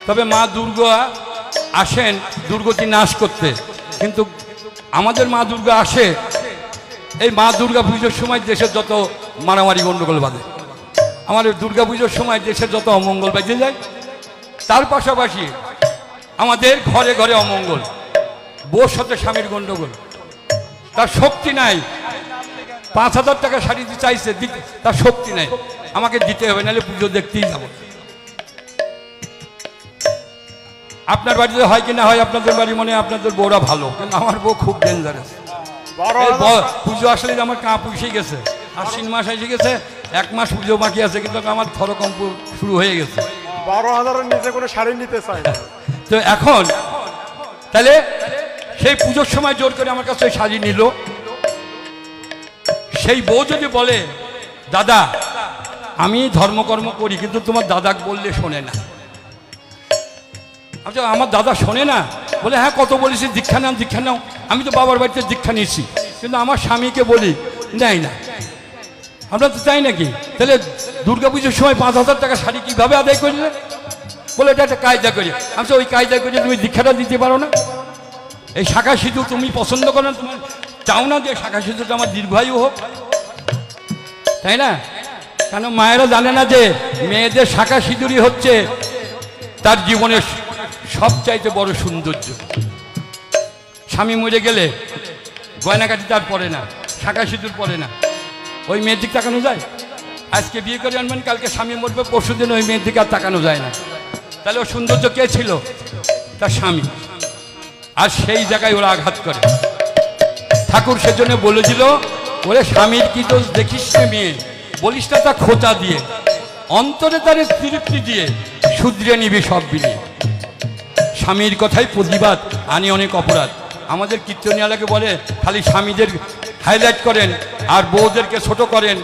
তবে মা দুর্গা আসেন দুর্গতি নাশ করতে, কিন্তু আমাদের মা দুর্গা আসে এই মা দুর্গা পুজোর সময় দেশের যত মারামারি গণ্ডগোল বাঁধে, আমাদের দুর্গা পুজোর সময় দেশের যত অমঙ্গল বেঁচে যায়। তার পাশাপাশি আমাদের ঘরে ঘরে অমঙ্গল, বউর সাথে স্বামীর গণ্ডগোল, তার শক্তি নাই। 5,000 টাকা শাড়ি চাইছে, তার শক্তি নাই, আমাকে দিতে হবে, নাহলে পুজো দেখতেই যাব। আপনার বাড়িতে হয় কি না হয়, আপনাদের বাড়ি মনে হয় আপনাদের বউরা ভালো, কিন্তু আমার বউ খুব ডেঞ্জারাস। পুজো আসলে আমার কাঁ পুষে গেছে, আশ্বিন মাস এসে গেছে, 1 মাস পুজো বাকি আছে, কিন্তু আমার থরকম্প শুরু হয়ে গেছে। 12,000-এর নিচে কোনো শাড়ি নিতে চাই না। তো এখন তাহলে সেই পুজোর সময় জোর করে আমার কাছে শাড়ি নিল, সেই বউ যদি বলে দাদা আমি ধর্মকর্ম করি, কিন্তু তোমার দাদাকে বললে শোনে না। আচ্ছা, আমার দাদা শোনে না? বলে হ্যাঁ, কত বলেছি দীক্ষা নাও দীক্ষা নাও। আমি তো বাবার বাড়িতে দীক্ষা নিয়েছি, কিন্তু আমার স্বামীকে বলি নেয় না। আমরা তো চাই নাকি? তাহলে দুর্গা পুজোর সময় 5,000 টাকা শাড়ি কীভাবে আদায় করলে? বলে এটা একটা কায়দা করি। আমি ওই কায়দা করে তুমি দীক্ষাটা দিতে পারো না? এই শাখা সিঁদুর তুমি পছন্দ করো না, তোমার চাও না যে শাখা সিঁদুরটা আমার দীর্ঘায়ু হোক, তাই না? কেন মায়েরা জানে না যে মেয়েদের শাখা সিঁদুরই হচ্ছে তার জীবনের সবচাইতে বড় সৌন্দর্য। স্বামী মরে গেলে গয়নাকাটি তার পরে না, শাখা সিঁদুর পরে না, ওই মেয়ের দিক তাকানো যায়? আজকে বিয়ে করে আনবেন, কালকে স্বামী মরবে, পরশু দিন ওই মেয়ের দিকে আর তাকানো যায় না। তাহলে ওর সৌন্দর্য কে ছিল? তার স্বামী। আর সেই জায়গায় ওরা আঘাত করে। ঠাকুর সেজন্য বলেছিল, ওরে স্বামীর কি দোষ দেখিস না মেয়ে, বলিস না তা খোঁচা দিয়ে, অন্তরে তার তৃপ্তি দিয়ে শুধরে নিবি সব বিনিয়ে। স্বামীর কথাই প্রতিবাদ আনি অনেক অপরাধ। আমাদের কীর্তনিয়ালাকে বলে খালি স্বামীদের হাইলাইট করেন আর বউদেরকে ছোট করেন।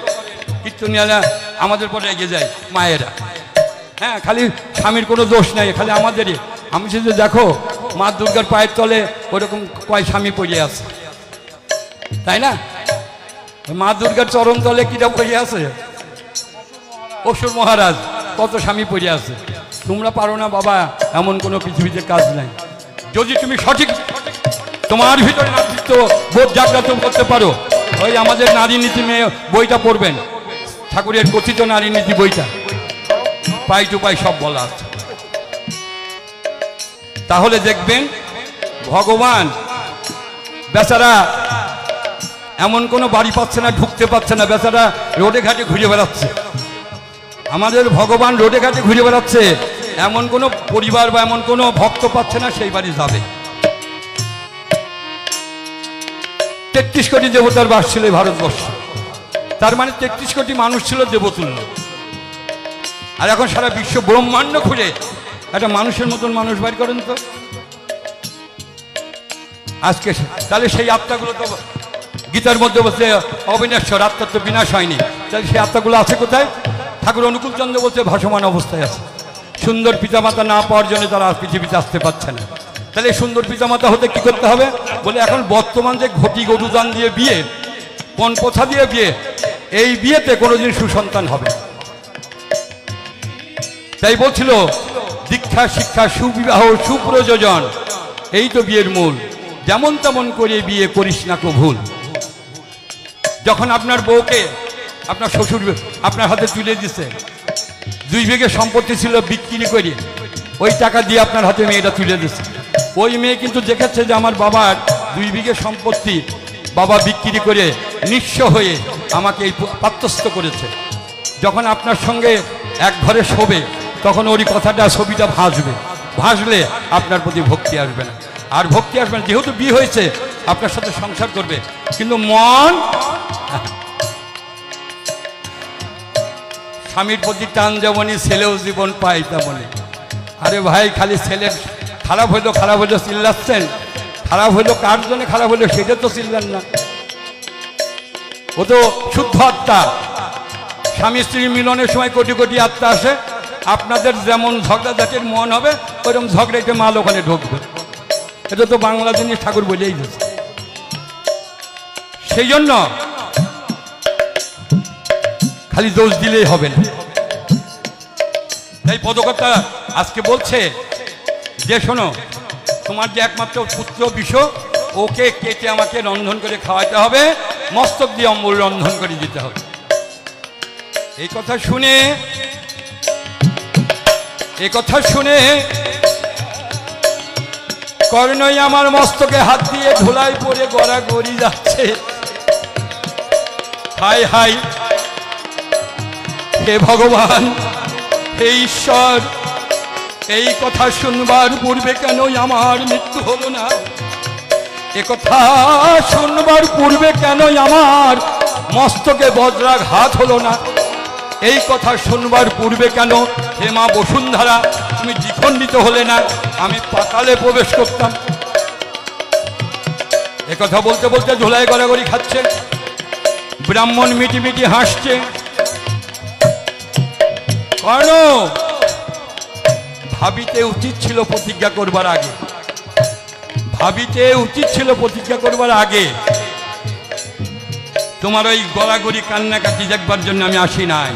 কীর্তনিয়ালা আমাদের পরে এগিয়ে যায় মায়েরা, হ্যাঁ খালি স্বামীর কোনো দোষ নাই, খালি আমাদেরই। আমি শুধু দেখো মা দুর্গার পায়ের তলে ওরকম কয় স্বামী পড়ে আছে, তাই না? মা দুর্গার চরণ তলে কিরা পড়ে আছে? অসুর মহারাজ কত স্বামী পড়ে আছে। তোমরা পারো না বাবা, এমন কোনো পৃথিবীতে কাজ নাই। যদি তুমি সঠিক তোমার ভিতরে নারীত্ব বোধ জাগ্রত করতে পারো, ওই আমাদের নারী নীতি মেয়ে বইটা পড়বেন, ঠাকুরের কথিত নারী নীতি বইটা, পাই টু পাই সব বলা আছে। তাহলে দেখবেন ভগবান বেচারা এমন কোনো বাড়ি পাচ্ছে না, ঢুকতে পারছে না, বেচারা রোডে ঘাটে ঘুরে বেড়াচ্ছে। আমাদের ভগবান রোডে ঘাটে ঘুরে বেড়াচ্ছে, এমন কোনো পরিবার বা এমন কোনো ভক্ত পাচ্ছে না সেই বাড়ি যাবে। 33 কোটি দেবতার বাস ছিল ভারতবর্ষ, তার মানে 33 কোটি মানুষ ছিল দেবতুল্য। আর এখন সারা বিশ্ব ব্রহ্মাণ্ড খুঁজে একটা মানুষের মতন মানুষ বাইর করেন তো আজকে। তাহলে সেই আত্মাগুলো তো গীতার মধ্যে বলছে অবিনাশ্বর, আত্মার তো বিনাশ হয়নি, তাহলে সেই আত্মাগুলো আছে কোথায়? ঠাকুর অনুকূল চন্দ্র বলছে ভাসমান অবস্থায় আছে। সুন্দর পিতামাতা না পাওয়ার জন্য তারা পৃথিবীতে আসতে পারছে না। তাহলে সুন্দর পিতামাতা হতে কি করতে হবে? বলে এখন বর্তমান যে ঘটি গরুদান দিয়ে বিয়ে, পণ প্রথা দিয়ে বিয়ে, এই বিয়েতে কোনোদিন সুসন্তান হবে। তাই বলছিল দীক্ষা শিক্ষা সুবিবাহ সুপ্রযোজন, এই তো বিয়ের মূল। যেমন তেমন করে বিয়ে করিস না কো ভুল। যখন আপনার বউকে আপনার শ্বশুর আপনার হাতে তুলে দিছে, 2 বিঘে সম্পত্তি ছিল বিক্রি করে ওই টাকা দিয়ে আপনার হাতে মেয়েটা তুলে দিচ্ছে, ওই মেয়ে কিন্তু দেখেছে যে আমার বাবার 2 বিঘে সম্পত্তি বাবা বিক্রি করে নিঃস্ব হয়ে আমাকে এই পাত্রস্থ করেছে। যখন আপনার সঙ্গে এক ঘরে শোবে তখন ওরই কথাটা ছবিটা ভাসবে, ভাসলে আপনার প্রতি ভক্তি আসবে না। আর ভক্তি আসবে না যেহেতু বিয়ে হয়েছে, আপনার সাথে সংসার করবে, কিন্তু মন স্বামীর প্রতি টান যেমনই, ছেলেও জীবন পায় তেমনই। আরে ভাই, খালি ছেলের খারাপ হইলো চিল্লাচ্ছেন, খারাপ হইলো কার জন্য খারাপ হইলো সেটা তো চিল্লান না। ও তো শুদ্ধ আত্মা। স্বামী স্ত্রী মিলনের সময় কোটি কোটি আত্মা আসে। আপনাদের যেমন ঝগড়া জাতির মন হবে, ওইরকম ঝগড়াইতে মাল ওখানে ঢুকবে। এটা তো বাংলা জিনিস, ঠাকুর বলেই দিয়েছে। সেই জন্য খালি দোষ দিলেই হবে না। তাই পদকর্তা আজকে বলছে যে শোনো, তোমার যে একমাত্র পুত্র বিষ, ওকে কেটে আমাকে রন্ধন করে খাওয়াতে হবে, মস্তক দিয়ে অম্বল রন্ধন করে দিতে হবে। এই কথা শুনে কর্ণই আমার মস্তকে হাত দিয়ে ধুলায় পড়ে গড়াগড়ি যাচ্ছে। হাই হাই, হে ভগবান, হে ঈশ্বর, এই কথা শুনবার পূর্বে কেন আমার মৃত্যু হলো না? এ কথা শুনবার পূর্বে কেন আমার মস্তকে বজ্রাঘাত হলো না? এই কথা শুনবার পূর্বে কেন হে মা বসুন্ধরা তুমি দ্বিখণ্ডিত হলে না? আমি পাতালে প্রবেশ করতাম। এ কথা বলতে বলতে ধুলায় গড়াগড়ি খাচ্ছে। ব্রাহ্মণ মিটি মিটি হাসছে। কর্ণ, ভাবিতে উচিত ছিল প্রতিজ্ঞা করবার আগে, ভাবিতে উচিত ছিল প্রতিজ্ঞা করবার আগে। তোমার ওই গড়াগড়ি কান্নাকাটি দেখবার জন্য আমি আসি নাই,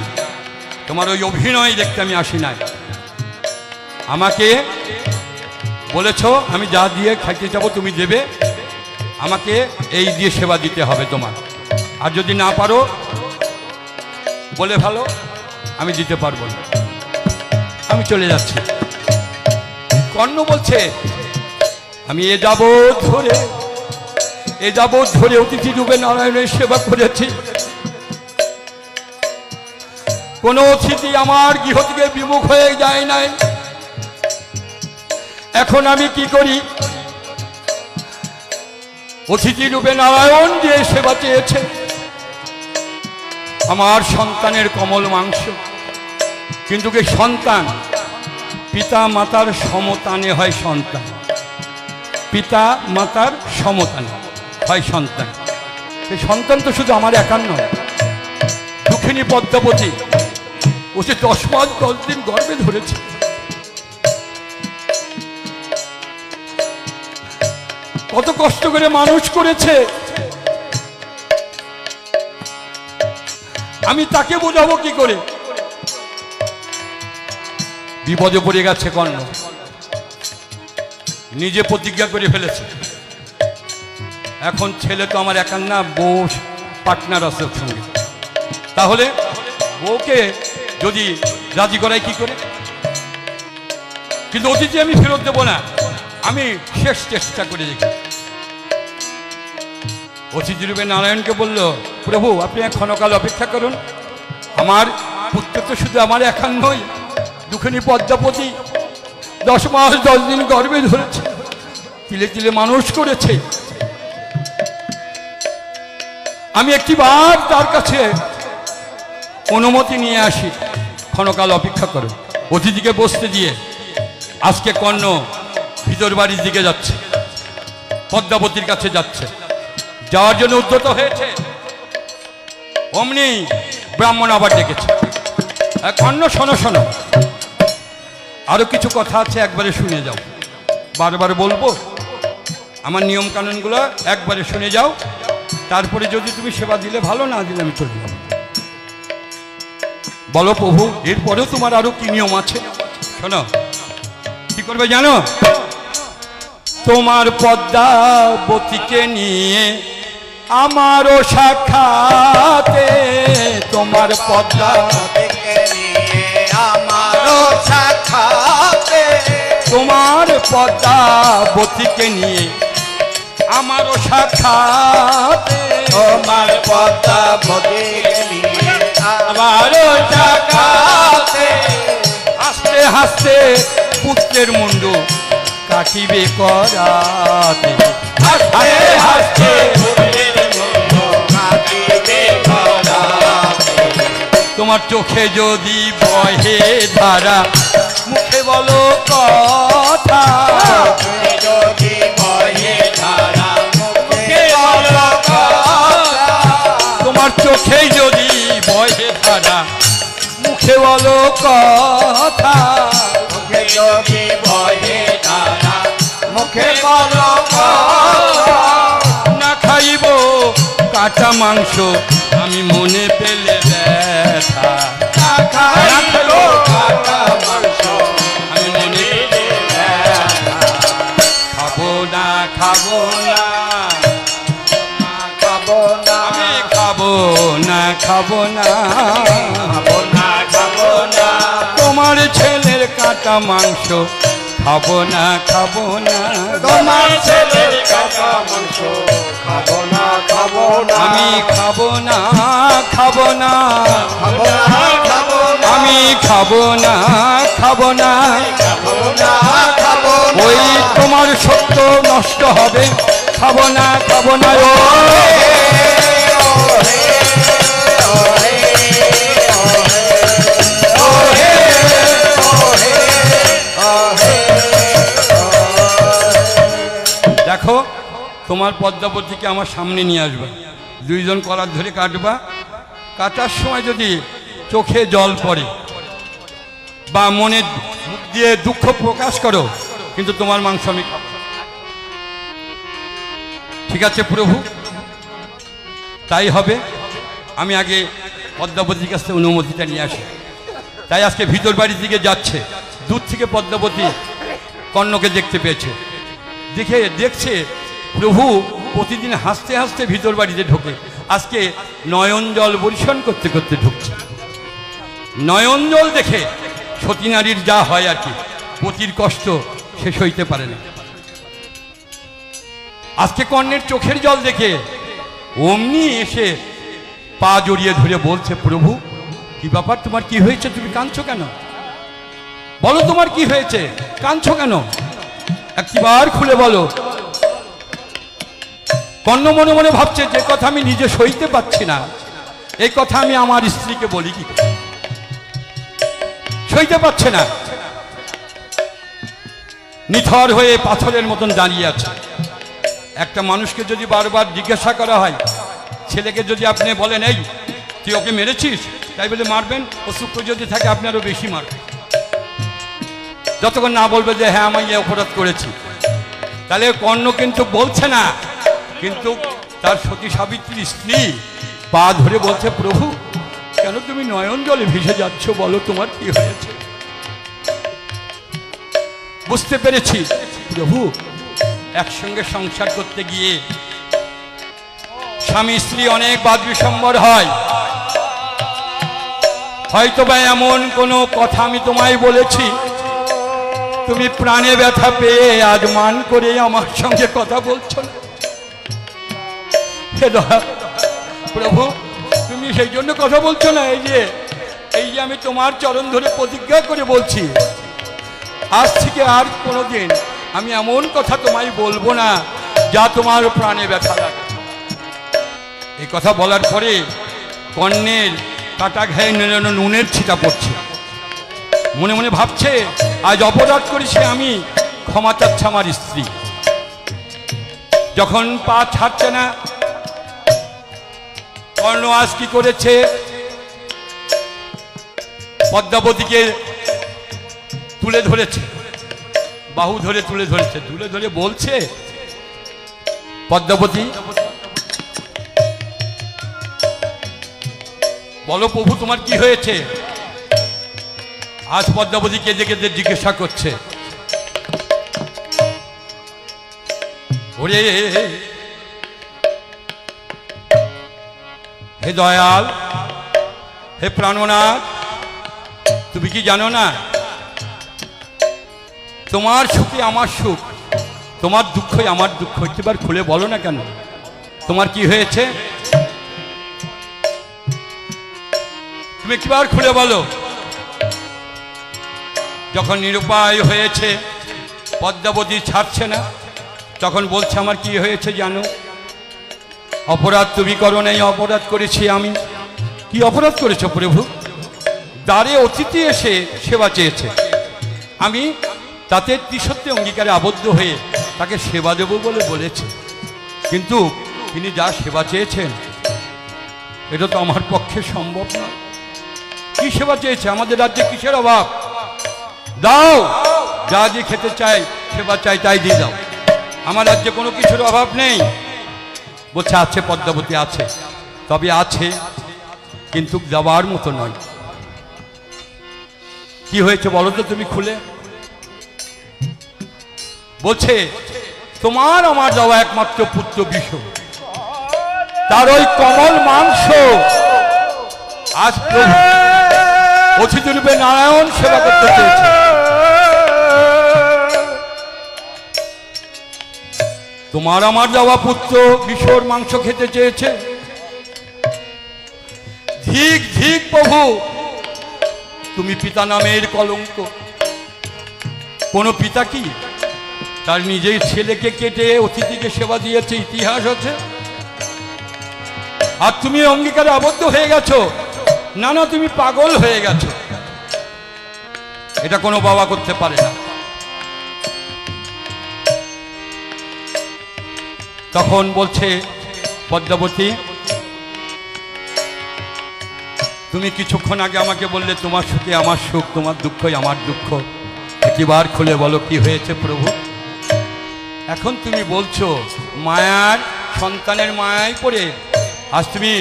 তোমার ওই অভিনয় দেখতে আমি আসি নাই। আমাকে বলেছ আমি যা দিয়ে খাইতে যাবো তুমি দেবে, আমাকে এই দিয়ে সেবা দিতে হবে তোমার। আর যদি না পারো বলে ভালো, আমি দিতে পারবো না, আমি চলে যাচ্ছি। কর্ণ বলছে আমি এ যাবৎ ধরে অতিথি রূপে নারায়ণের সেবা করেছি, কোন অতিথি আমার গৃহ থেকে বিমুখ হয়ে যায় নাই। এখন আমি কি করি? অতিথি রূপে নারায়ণ যে সেবা চেয়েছে, আমার সন্তানের কমল মাংস, কিন্তু কি সন্তান পিতা মাতার সমতানে হয় সন্তান, পিতা মাতার সমতানে হয় সন্তান। এই সন্তান তো শুধু আমার একার নয়, দুঃখিনী পদ্মাবতী ও যে 10 মাস 10 দিন গর্ভে ধরেছে। কত কষ্ট করে মানুষ করেছে, আমি তাকে বোঝাবো কি করে? বিপদে পড়ে গেছে কর্ণ, নিজে প্রতিজ্ঞা করে ফেলেছে। এখন ছেলে তো আমার একার না, বউ পার্টনার আছে ওর সঙ্গে, তাহলে বউকে যদি রাজি করাই কি করে? কিন্তু অতিথি আমি ফেরত দেবো না, আমি শেষ চেষ্টা করে দেখি। অতিথি রূপে নারায়ণকে বলল, প্রভু আপনি এক ক্ষণকাল অপেক্ষা করুন, আমার পুত্র তো শুধু আমার একার নয়, দুঃখিনী পদ্মাবতী 10 মাস 10 দিন গর্ভে ধরেছে, তিলে তিলে মানুষ করেছে। আমি একটিবার তার কাছে অনুমতি নিয়ে আসি, ক্ষণকাল অপেক্ষা করো। অতিথিকে বসতে দিয়ে আজকে কর্ণ ভিতর বাড়ির দিকে যাচ্ছে, পদ্মাবতীর কাছে যাচ্ছে, যাওয়ার জন্য উদ্যত হয়েছে। অমনি ব্রাহ্মণ আবার ডেকেছে, কর্ণ শোনো শোনো, আরো কিছু কথা আছে, একবারে শুনে যাও। বারবার বলবো, আমার নিয়ম কানুনগুলো একবারে শুনে যাও, তারপরে যদি তুমি সেবা দিলে ভালো, না দিলে আমি চলে যাব। বলো প্রভু, এরপরেও তোমার আরো কি নিয়ম আছে? শোনো, কি করবে জানো? তোমার পদ্মাবতীকে নিয়ে আমারও সাক্ষাতে, তোমার পদ্মাবতীকে নিয়ে আমারও সাক্ষাতে, তোমার পদ্মাবতীকে নিয়ে আমারও সাক্ষাতে, তোমার পদ্মাবতীকে নিয়ে আমারও সাক্ষাতে, হাসতে হাসতে পুত্রের মুন্ডু কাটিবে করাতে, হাসতে হাসতে পুত্রের মুন্ডু কাটিবে করাতে, তোমার চোখে যদি বহে ধারা, মুখে বলো কথা, যদি বহে ধারা, মুখে বলো কথা, তোমার চোখে যদি বহে ধারা, মুখে বলো কথা, মুখে যদি বহে ধারা, মুখে বলো কথা, না খাইব কাঁচা মাংস আমি মনে পেলে ব্যথা, না খাইব কাঁচা মাংস আমি মনে পেলে ব্যথা, খাবো না, খাবো না, আমি খাবো না, খাবো না, খাবো না, খাবো না, তোমার ছেলের কাটা মাংস খাবো না, খাবো না, তোমার ছেলের কাটা মাংস খাবো না, খাবো না, আমি খাবো না, খাবো না, খাবো না, খাবো না, আমি খাবো না, খাবো না, খাবো না, খাবো না, ওই তোমার সত্য নষ্ট হবে, খাবো না, খাবো না, ও দেখো তোমার পদ্মাবতীকে আমার সামনে নিয়ে আসবা, দুইজন কলার ধরে কাটবা, কাটার সময় যদি চোখে জল পড়ে বা মনে মুখ দিয়ে দুঃখ প্রকাশ করো, কিন্তু তোমার মাংস আমি খাবো না। ঠিক আছে প্রভু, তাই হবে। আমি আগে পদ্মাবতীর কাছ থেকে অনুমতিটা নিয়ে আসি। তাই আজকে ভিতর বাড়ির দিকে যাচ্ছে, দূর থেকে পদ্মাবতী কর্ণকে দেখতে পেয়েছে, দেখছে প্রভু প্রতিদিন হাসতে হাসতে ভিতর বাড়িতে ঢোকে, আজকে নয়ন জল বর্ষণ করতে করতে ঢুকছে। নয়ন জল দেখে সতী নারীর যা হয় আর কি, পতির কষ্ট শেষ হইতে পারে না। আজকে কর্ণের চোখের জল দেখে অমনি এসে পা জড়িয়ে ধরে বলছে, প্রভু কি ব্যাপার, তোমার কি হয়েছে, তুমি কাঁদছো কেন, বলো তোমার কি হয়েছে, কাঁদছো কেন, একবার খুলে বলো। কর্ণ মনে মনে ভাবছে, যে কথা আমি নিজে সইতে পারছি না, এই কথা আমি আমার স্ত্রীকে বলি কি করে? সইতে পারছে না, নিথর হয়ে পাথরের মতন দাঁড়িয়ে আছে। একটা মানুষকে যদি বারবার জিজ্ঞাসা করা হয়, ছেলেকে যদি আপনি বলেন এই তুই ওকে মেরেছিস, তাই বলে মারবেন, ও শুক্র যদি থাকে আপনি আরো বেশি মারবেন, যতক্ষণ না বলবে যে হ্যাঁ আমি এই অপরাধ করেছি। তাহলে কর্ণ কিন্তু বলছে না, কিন্তু তার সতী সাবিত্রীর স্ত্রী পা ধরে বলছে, প্রভু কেন তুমি নয়ন জলে ভেসে যাচ্ছ, বলো তোমার কি হয়েছে। বুঝতে পেরেছি প্রভু, একসঙ্গে সংসার করতে গিয়ে স্বামী স্ত্রী অনেক বাদ বিসম্বর হয়, হয়তো বা এমন কোনো কথা আমি তোমায় বলেছি, তুমি প্রাণে ব্যথা পেয়ে আজ মান করে আমার সঙ্গে কথা বলছো না। হে দয়া প্রভু, তুমি সেই জন্য কথা বলছো না, এই যে আমি তোমার চরণ ধরে প্রতিজ্ঞা করে বলছি, আজ থেকে আর কোনোদিন আমি এমন কথা তোমায় বলবো না যা তোমার প্রাণে ব্যথা লাগে। এই কথা বলার পরে কর্ণের কাটা ঘায়ে নুনের ছিটা পড়ছে, মনে মনে ভাবছে আজ অপরাধ করেছি আমি, ক্ষমা চাচ্ছে আমার স্ত্রী। যখন পা ছাড়ছে না, কর্ণ আজ কি করেছে, পদ্মাবতীকে তুলে ধরেছে, বাহু ধরে তুলে ধরেছে, তুলে ধরে বলছে, পদ্মাবতী বলো প্রভু তোমার কি হয়েছে। আজ পদ্মাবতী কেঁদে কেঁদে জিজ্ঞাসা করছে, ওরে হে দয়াল, হে প্রাণনাথ, তুমি কি জানো না তোমার সুখে আমার সুখ, তোমার দুঃখই আমার দুঃখ, একবার খুলে বলো না কেন তোমার কি হয়েছে, তুমি একবার খুলে বলো। যখন নিরুপায় হয়েছে, পদ্মাবতী ছাড়ছে না, তখন বলছে আমার কি হয়েছে জানো, অপরাধ তুমি করো নাই, অপরাধ করেছি আমি। কি অপরাধ করেছো প্রভু? দ্বারে অতিথি এসে সেবা চেয়েছে, আমি তাতে ত্রিসত্যে অঙ্গীকারে আবদ্ধ হয়ে তাকে সেবা দেব বলে বলেছে, কিন্তু তিনি যা সেবা চেয়েছেন এটা তো আমার পক্ষে সম্ভব না। কি সেবা চেয়েছে? আমাদের রাজ্যে কিসের অভাব? দাও, যা যে খেতে চাই সেবা চাই তাই দিয়ে দাও, আমার রাজ্যে কোনো কিছুর অভাব নেই। বলছে আছে পদ্মাবতী, আছে, তবে আছে কিন্তু যাওয়ার মতো নয়। কি হয়েছে বলো তো তুমি খুলে। বলছে তোমার আমার যাওয়া একমাত্র পুত্র বিষ, তার ওই কমল মাংস আজ প্রভু অতিথি রূপে নারায়ণ সেবা করতে চেয়েছে। তোমার আমার যাওয়া পুত্র বিশ্বর মাংস খেতে চেয়েছে। ধিক ধিক প্রভু, তুমি পিতা নামের কলঙ্ক। কোন পিতা কি তার নিজের ছেলেকে কেটে অতিথিকে সেবা দিয়েছে ইতিহাস আছে? আর তুমি অঙ্গীকারে আবদ্ধ হয়ে গেছো? না না, তুমি পাগল হয়ে গেছো। এটা কোনো বাবা করতে পারে না। তখন বলছে পদ্মাবতী, তুমি কিছুক্ষণ আগে আমাকে বললে তোমার সুখে আমার সুখ, তোমার দুঃখই আমার দুঃখ। একবার খুলে বলো কি হয়েছে প্রভু? এখন তুমি বলছো মায়ার সন্তানের মায়ায় পড়ে আজ তুমি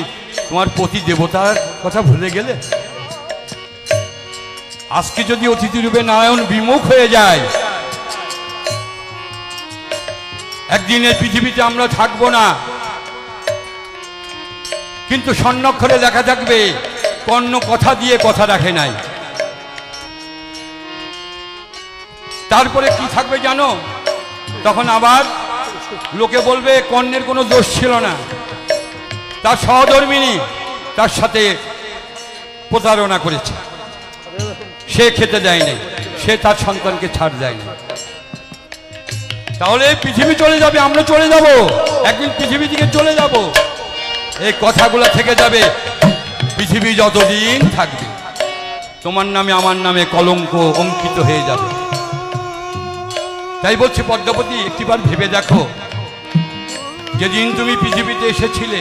তোমার পতি দেবতার কথা ভুলে গেলে। আজকে যদি অতিথি রূপে নারায়ণ বিমুখ হয়ে যায়, একদিনের পৃথিবীতে আমরা থাকবো না, কিন্তু স্বর্ণাক্ষরে লেখা থাকবে কর্ণ কথা দিয়ে কথা রাখে নাই। তারপরে কি থাকবে জানো? তখন আবার লোকে বলবে কর্ণের কোনো দোষ ছিল না, তার সহধর্মিনী তার সাথে প্রতারণা করেছে, সে খেতে দেয়নি, সে তার সন্তানকে ছাড় দেয়নি। তাহলে পৃথিবী চলে যাবে, আমরা চলে যাব, একদিন পৃথিবী থেকে চলে যাব। এই কথাগুলো থেকে যাবে পৃথিবী যতদিন থাকবে। তোমার নামে আমার নামে কলঙ্ক অঙ্কিত হয়ে যাবে। তাই বলছি পদ্মাবতী, একটিবার ভেবে দেখো, যেদিন তুমি পৃথিবীতে এসেছিলে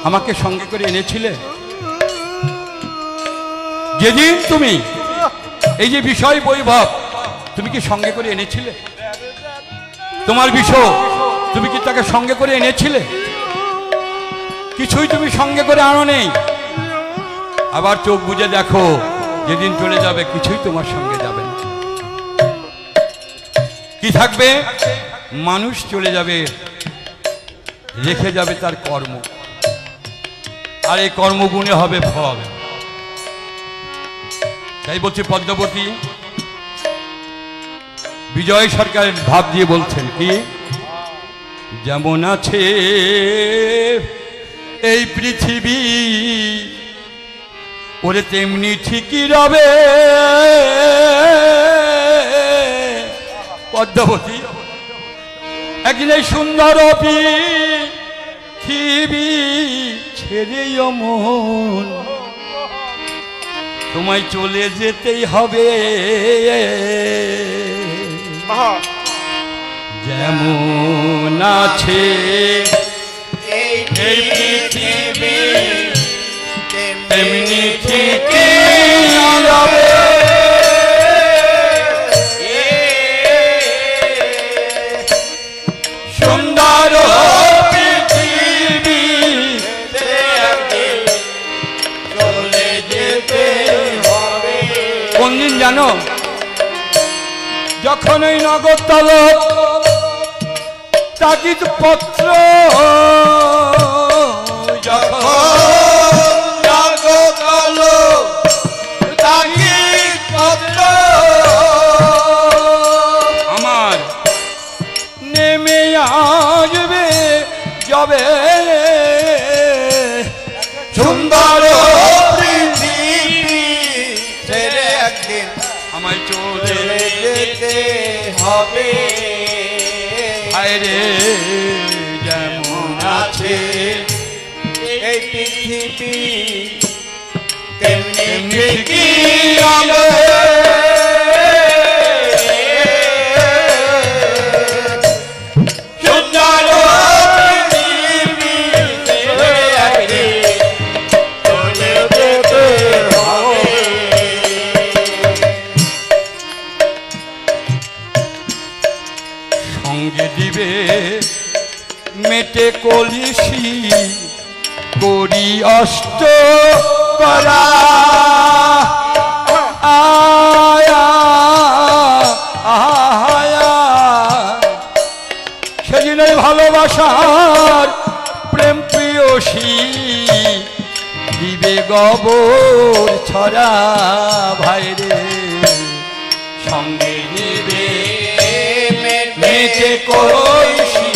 আমাকে সঙ্গে করে এনেছিলে। যেদিন তুমি এই যে বিষয় বৈভব তুমি কি সঙ্গে করে এনেছিলে? তোমার বিষয় তুমি কি তাকে সঙ্গে করে এনেছিলে? কিছুই তুমি সঙ্গে করে আনো নেই। আবার চোখ বুজে দেখো, যেদিন চলে যাবে কিছুই তোমার সঙ্গে যাবে না। কি থাকবে? মানুষ চলে যাবে, রেখে যাবে তার কর্ম, আর এই কর্মগুণে হবে ফল। তাই বলছি পদ্মাবতী, বিজয় সরকার ভাব দিয়ে বলছেন কি, যেমন আছে এই পৃথিবী ওরে তেমনি ঠিকই রবে। পদ্মাবতী, একদিন এই সুন্দর পৃথিবী ছেড়ে মন তোমায় চলে যেতেই হবে। যেমন আছে এই পৃথিবী তেমনি ঠিকই রবে। সুন্দর পৃথিবী চলে যেতে হবে। কোন দিন জানো? যখন ওই নগরতল তাগিদ পত্র, যখন নগরতল তাগিদ পত্র আমার নেমে আসবে যাবে। সুন্দর পৃথিবী ছেড়ে একদিন আমায় চলে যেতে হবে। হায় রে, যেমন আছে এই পৃথিবী তেমনি ঠিকই হবে। সুন্দর পৃথিবী ছেড়ে একদিন চলে যেতে হবে। সঙ্গে দিবে মেটে কলিসি করি অষ্ট করা। আয়া আয়া ভালোবাসার প্রেম প্রিয়সী দিবে গবর ছড়া ভাইরে সঙ্গে নিবে মেতে কলসি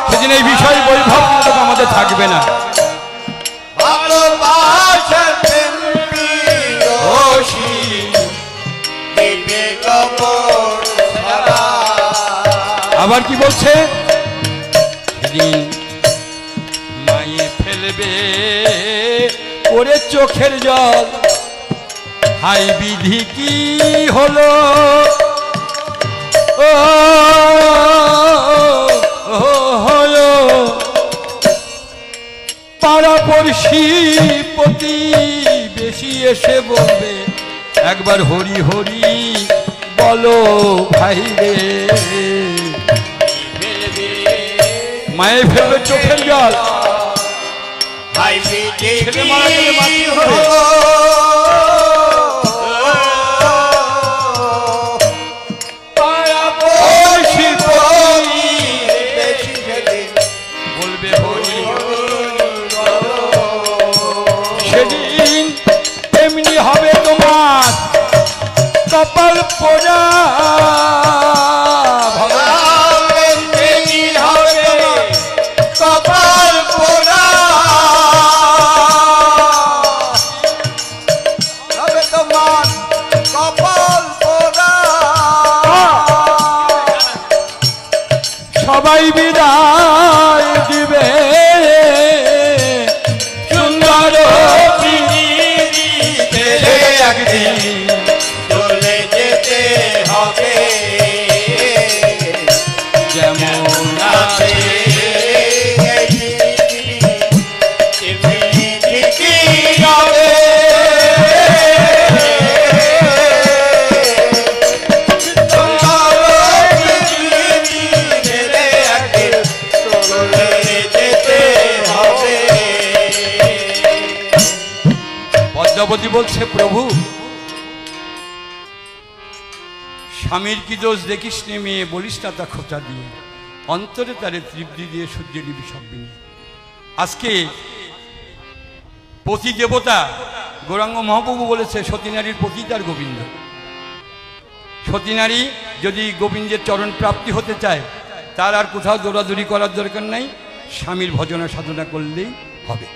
সেদিন এই বিষয় বৈভব আমাদের থাকবে না। আবার কি বলছে, সেদিন মায়ে ফেলবে ওরে চোখের জল, হাই বিধি কি হলো হলো পাড়াপড়শি প্রতিবেশী এসে বলবে একবার হরি হরি বলো ভাই রে, মায়ে ফেলবে চোখের জল, ছেলে মারা গেলে মাটি হবে, বলবে হরি সেদিন এমনি হবে তোমার কপাল পোড়া, সবাই বিদায় দিবে সুন্দর একদিন চলে যেতে হবে যেমন আছে পদ্মাবতী বলছে প্রভু স্বামীর কি দোষ দেখিস নে মেয়ে, বলিস না তা খোঁচা দিয়ে, অন্তরে তারে তৃপ্তি দিয়ে সূর্য নিবি সব বিনে। আজকে পতি দেবতা গৌরাঙ্গ মহাপ্রভু বলেছে সতী নারীর পতি তার গোবিন্দ। সতী নারী যদি গোবিন্দের চরণ প্রাপ্তি হতে চায় তার আর কোথাও দৌড়াদৌড়ি করার দরকার নাই, স্বামীর ভজনা সাধনা করলেই হবে।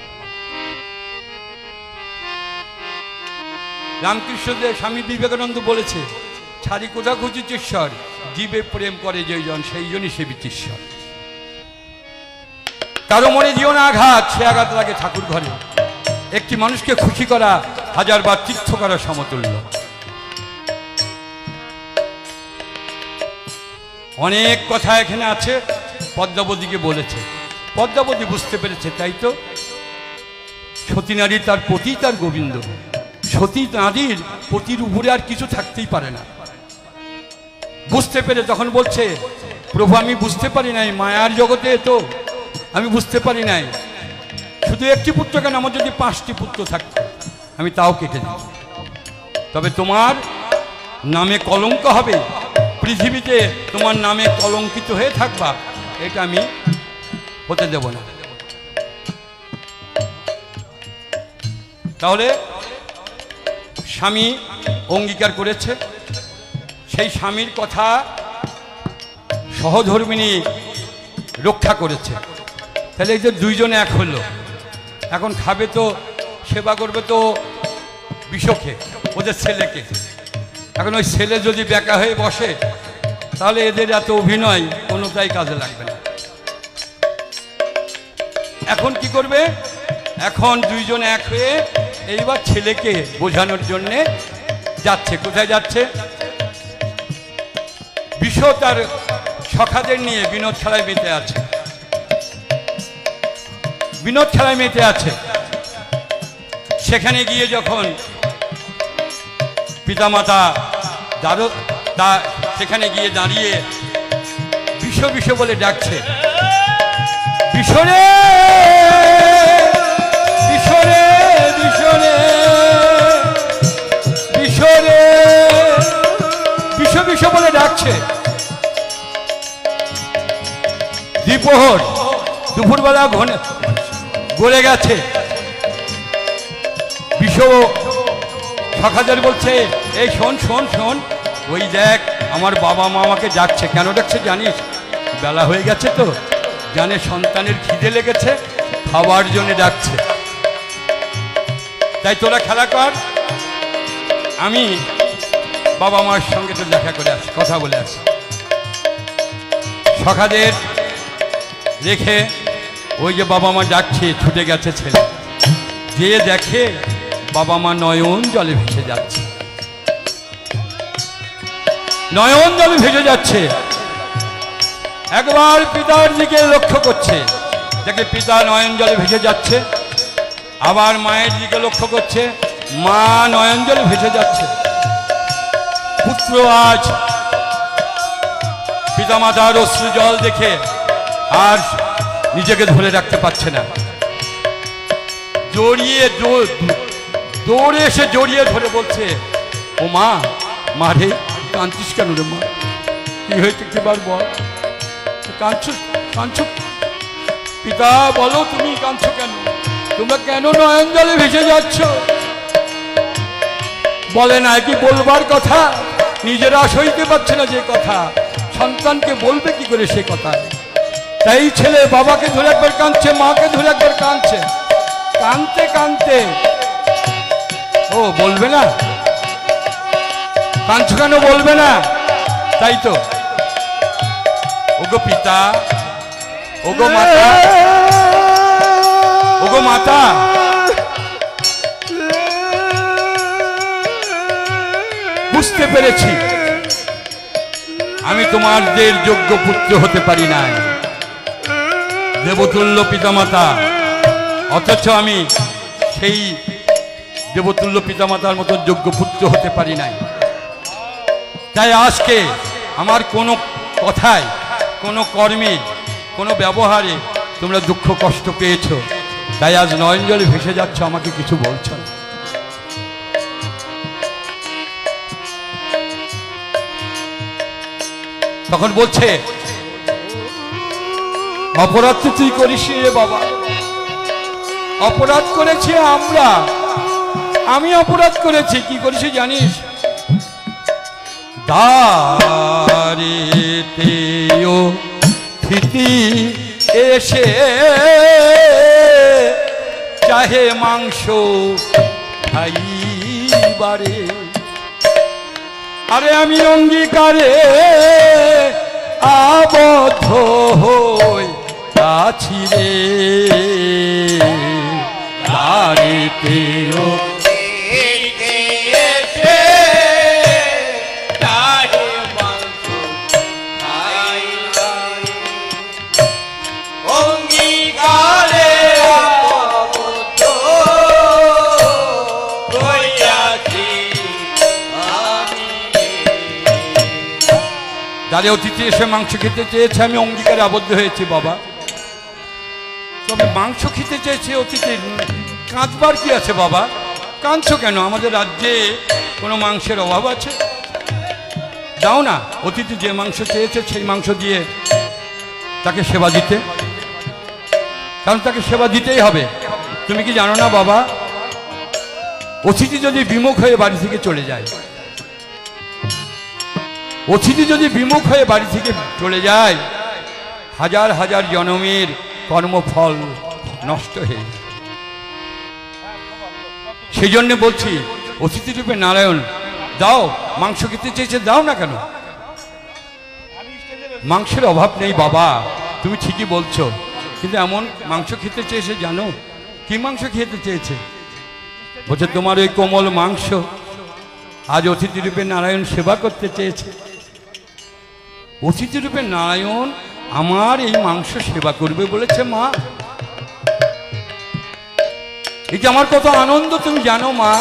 রামকৃষ্ণদেব স্বামী বিবেকানন্দ বলেছে ছাড়ি কোথা খুঁজিছ ঈশ্বর, জীবে প্রেম করে যেজন সেই জনই সেবিত ঈশ্বর। কারো মনে দিও না আঘাত, সে আঘাত লাগে ঠাকুর ঘরে। একটি মানুষকে খুশি করা হাজারবার তীর্থ করা সমতুল্য। অনেক কথা এখানে আছে, পদ্মাবতীকে বলেছে, পদ্মাবতী বুঝতে পেরেছে। তাই তো সতী নারী তার পতি তার গোবিন্দ। সতী নারীর পতির উপরে আর কিছু থাকতেই পারে না। বুঝতে পেরে তখন বলছে প্রভু আমি বুঝতে পারি নাই, মায়ার জগতে তো আমি বুঝতে পারি নাই, শুধু একটি পুত্র কেন, আমার যদি 5টি পুত্র থাকতো আমি তাও কেটে দিই, তবে তোমার নামে কলঙ্ক হবে, পৃথিবীতে তোমার নামে কলঙ্কিত হয়ে থাকবা, এটা আমি হতে দেব না। তাহলে স্বামী অঙ্গীকার করেছে, সেই স্বামীর কথা সহধর্মিণী রক্ষা করেছে। তাহলে এই যে দুইজনে এক হলো, এখন খাবে তো সেবা করবে তো বিষকে ওদের ছেলেকে। এখন ওই ছেলে যদি বেকা হয়ে বসে তাহলে এদের এত অভিনয় কোনোটাই কাজে লাগবে না। এখন কি করবে, এখন দুইজন এক হয়ে এইবার ছেলেকে বোঝানোর জন্যে যাচ্ছে। কোথায় যাচ্ছে? বিষ তার সখাদের নিয়ে বিনোদ খেলায় মেতে আছে, বিনোদ খেলায় মেতে আছে। সেখানে গিয়ে যখন পিতামাতা সেখানে গিয়ে দাঁড়িয়ে বিষ বিষ বলে ডাকছে, বিষরে বিষরে বিষরে বিষরে বিষ বিষ এসো বলে ডাকছে। দ্বিপ্রহর, দুপুরবেলা গড়ে গেছে। বিষো সখাদের বলছে, এই শোন শোন শোন, ওই দেখ আমার বাবা মা আমাকে ডাকছে। কেন ডাকছে জানিস? বেলা হয়ে গেছে তো, জানে সন্তানের খিদে লেগেছে, খাবার জন্য ডাকছে। তাই তোরা খেলা কর, আমি বাবা মার সঙ্গে তো দেখা করে আসি, কথা বলে আসি। সখাদের রেখে ওই যে বাবা মা ডাকছে, ছুটে গেছে ছেলে। যে দেখে বাবা মা নয়ন জলে ভেসে যাচ্ছে, নয়ন জলে ভেসে যাচ্ছে। একবার পিতার দিকে লক্ষ্য করছে, দেখে পিতা নয়ন জলে ভেসে যাচ্ছে। আবার মায়ের দিকে লক্ষ্য করছে, মা নয়ন জলে ভেসে যাচ্ছে। পুত্র আজ পিতামাতার অশ্রু জল দেখে আর নিজেকে ধরে রাখতে পারছে না। দৌড়ে এসে জড়িয়ে ধরে বলছে, ও মা, মা রে কাঁদছিস কেন রে মা? কি হয়েছে কিবার বল, কাঁদছো কাঁদছো? পিতা বলো তুমি কাঁদছো কেন? তোমরা কেন নয়ন জলে ভেসে যাচ্ছ? বলে না কি বলবার কথা, নিজেরা সইতে পারছে না যে কথা, সন্তানকে বলবে কি করে সে কথা। তাই ছেলে বাবাকে ধরে একবার কাঁদছে, মাকে ধরে একবার কাঁদছে। কাঁদতে কাঁদতে, ও বলবে না কাঁদছো কেন, বলবে না? তাই তো, ওগো পিতা, ওগো মাতা, ওগো মাতা, বুঝতে পেরেছি আমি তোমাদের যোগ্য পুত্র হতে পারি নাই, দেবতুল্য পিতামাতা, অথচ আমি সেই দেবতুল্য পিতামাতার মতো যোগ্য পুত্র হতে পারি নাই। তাই আজকে আমার কোনো কথায়, কোনো কর্মে, কোনো ব্যবহারে তোমরা দুঃখ কষ্ট পেয়েছো, তাই আজ নয়ন জলে ভেসে যাচ্ছ, আমাকে কিছু বলছো না। তখন বলছে, অপরাধ তো তুই করিস রে বাবা, অপরাধ করেছি আমরা, আমি অপরাধ করেছি। কি করেছি জানিস? দ্বারেতেও থিতি এসে চাহে মাংস খাইবারে, আরে আমি অঙ্গীকারে আবদ্ধ হই আছি রে, দ্বারেতেও যারে অতিথি এসে মাংস খেতে চেয়েছে, আমি অঙ্গীকারে আবদ্ধ হয়েছি বাবা। তবে মাংস খেতে চেয়েছে অতিথি, কাঁদবার কি আছে বাবা? কাঁদছো কেন? আমাদের রাজ্যে কোনো মাংসের অভাব আছে? দাও না, অতিথি যে মাংস চেয়েছে সেই মাংস দিয়ে তাকে সেবা দিতে, কারণ তাকে সেবা দিতেই হবে। তুমি কি জানো না বাবা, অতিথি যদি বিমুখ হয়ে বাড়ি থেকে চলে যায়, অতিথি যদি বিমুখ হয়ে বাড়ি থেকে চলে যায়, হাজার হাজার জন্মের কর্মফল নষ্ট হয়ে যায়। সেই জন্য বলছি, অতিথি রূপে নারায়ণ দাও, মাংস খেতে চেয়েছে দাও না কেন? মাংসের অভাব নেই বাবা, তুমি ঠিকই বলছো, কিন্তু এমন মাংস খেতে চেয়েছে জানো? কি মাংস খেতে চেয়েছে? বলছে তোমার ওই কোমল মাংস আজ অতিথি রূপে নারায়ণ সেবা করতে চেয়েছে। অতিথি রূপে নারায়ণ আমার এই মাংস সেবা করবে বলেছে মা। এটা আমার কত আনন্দ তুমি জানো মা।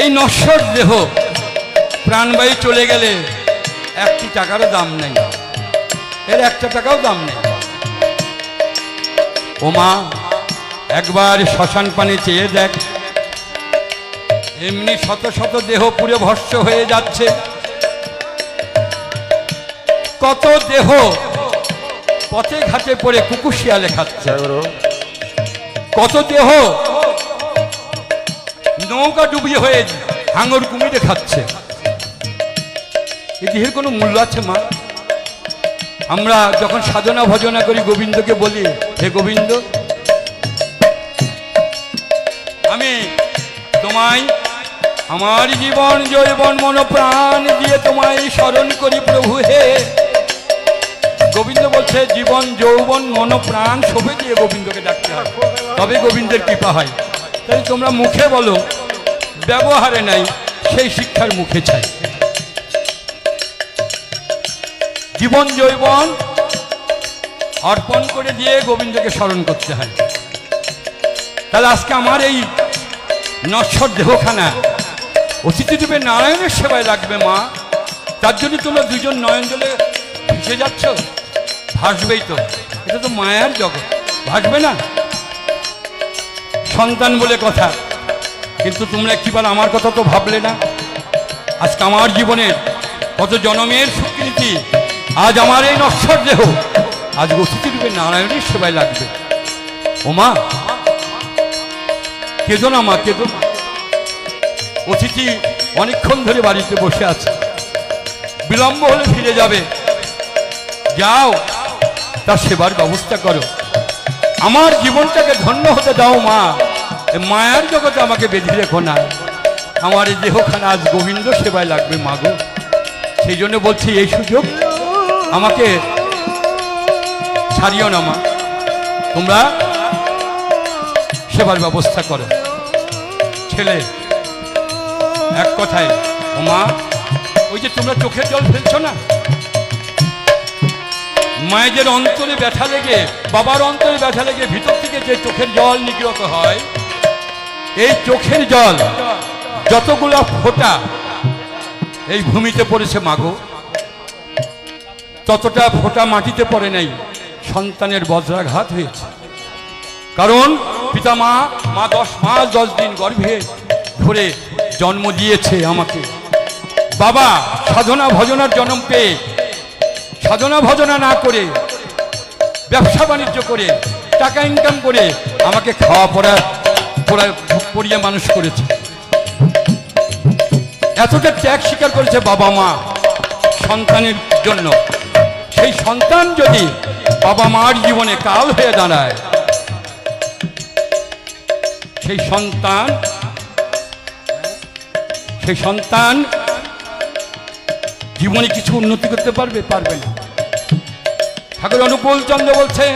এই নশ্বর দেহ প্রাণবায়ু চলে গেলে একটি টাকারও দাম নেই, এর একটা টাকাও দাম নেই। ও মা, একবার শ্মশান পানে চেয়ে দেখ, এমনি শত শত দেহ পুড়ে ভস্ম হয়ে যাচ্ছে, কত দেহ পথে ঘাটে পড়ে কুকুশিয়ালে খাচ্ছে, কত দেহ নৌকা ডুবিয়ে হয়ে হাঙর কুমিরে খাচ্ছে। এই দেহের কোনো মূল্য আছে মা? আমরা যখন সাধনা ভজনা করি গোবিন্দকে বলি, হে গোবিন্দ, আমি তোমায় আমার জীবন যৌবন মন প্রাণ দিয়ে তোমায় স্মরণ করি প্রভু হে। গোবিন্দ বলছে জীবন যৌবন মন প্রাণ সবে দিয়ে গোবিন্দকে ডাকতে হয়, তবে গোবিন্দের কৃপা হয়। তাই তোমরা মুখে বলো, ব্যবহারে নাই, সেই শিক্ষার মুখে চাই। জীবন যৌবন অর্পণ করে দিয়ে গোবিন্দকে স্মরণ করতে হয়। তাহলে আজকে আমার এই নশ্বর দেহখানা অতিথি রূপে নারায়ণের সেবায় লাগবে মা। তার জন্য তোমরা দুজন নয়ন জলে ভেসে যাচ্ছ, ভাসবেই তো, এটা তো মায়ার জগৎ, ভাসবে না? সন্তান বলে কথা, কিন্তু তোমরা একটিবার আমার কথা তো ভাবলে না। আজকে আমার জীবনের কত জনমের স্বীকৃতি, আজ আমার এই নশ্বর দেহ আজ অতিথি রূপে নারায়ণের সেবায় লাগবে। ও মা, কেঁদো না মা, কেঁদো না। অতিথি অনেকক্ষণ ধরে বাড়িতে বসে আছে, বিলম্ব হলে ফিরে যাবে, যাও তার সেবার ব্যবস্থা করো। আমার জীবনটাকে ধন্য হতে দাও মা, মায়ার জগতে আমাকে বেঁধে রেখো না। আমার এই দেহখানা আজ গোবিন্দ সেবায় লাগবে মা গো। সেই জন্য বলছি এই সুযোগ আমাকে ছাড়িও না মা, তোমরা সেবার ব্যবস্থা করো। ছেলে এক কথায়, ও মা, ওই যে তোমরা চোখের জল ফেলছো না, মায়েদের অন্তরে ব্যথা লেগে, বাবার অন্তরে ব্যথা লেগে ভিতর থেকে যে চোখের জল নিগৃহীত হয়, এই চোখের জল যতগুলা ফোঁটা এই ভূমিতে পড়েছে মাগো, ততটা ফোঁটা মাটিতে পড়ে নাই, সন্তানের বজ্রাঘাত হয়েছে। কারণ পিতা মা 10 মাস 10 দিন গর্ভে ধরে জন্ম দিয়েছে আমাকে। বাবা সাধনা ভজনার জন্ম পেয়ে সাধনা ভজনা না করে ব্যবসা বাণিজ্য করে টাকা ইনকাম করে আমাকে খাওয়া পড়িয়ে মানুষ করেছে। এতটা ত্যাগ স্বীকার করেছে বাবা মা সন্তানের জন্য। সেই সন্তান যদি বাবা মার জীবনে কাল হয়ে দাঁড়ায়, সেই সন্তান জীবনে কিছু উন্নতি করতে পারবে? পারবে না। ঠাকুর অনুকূল চন্দ্র বলছে,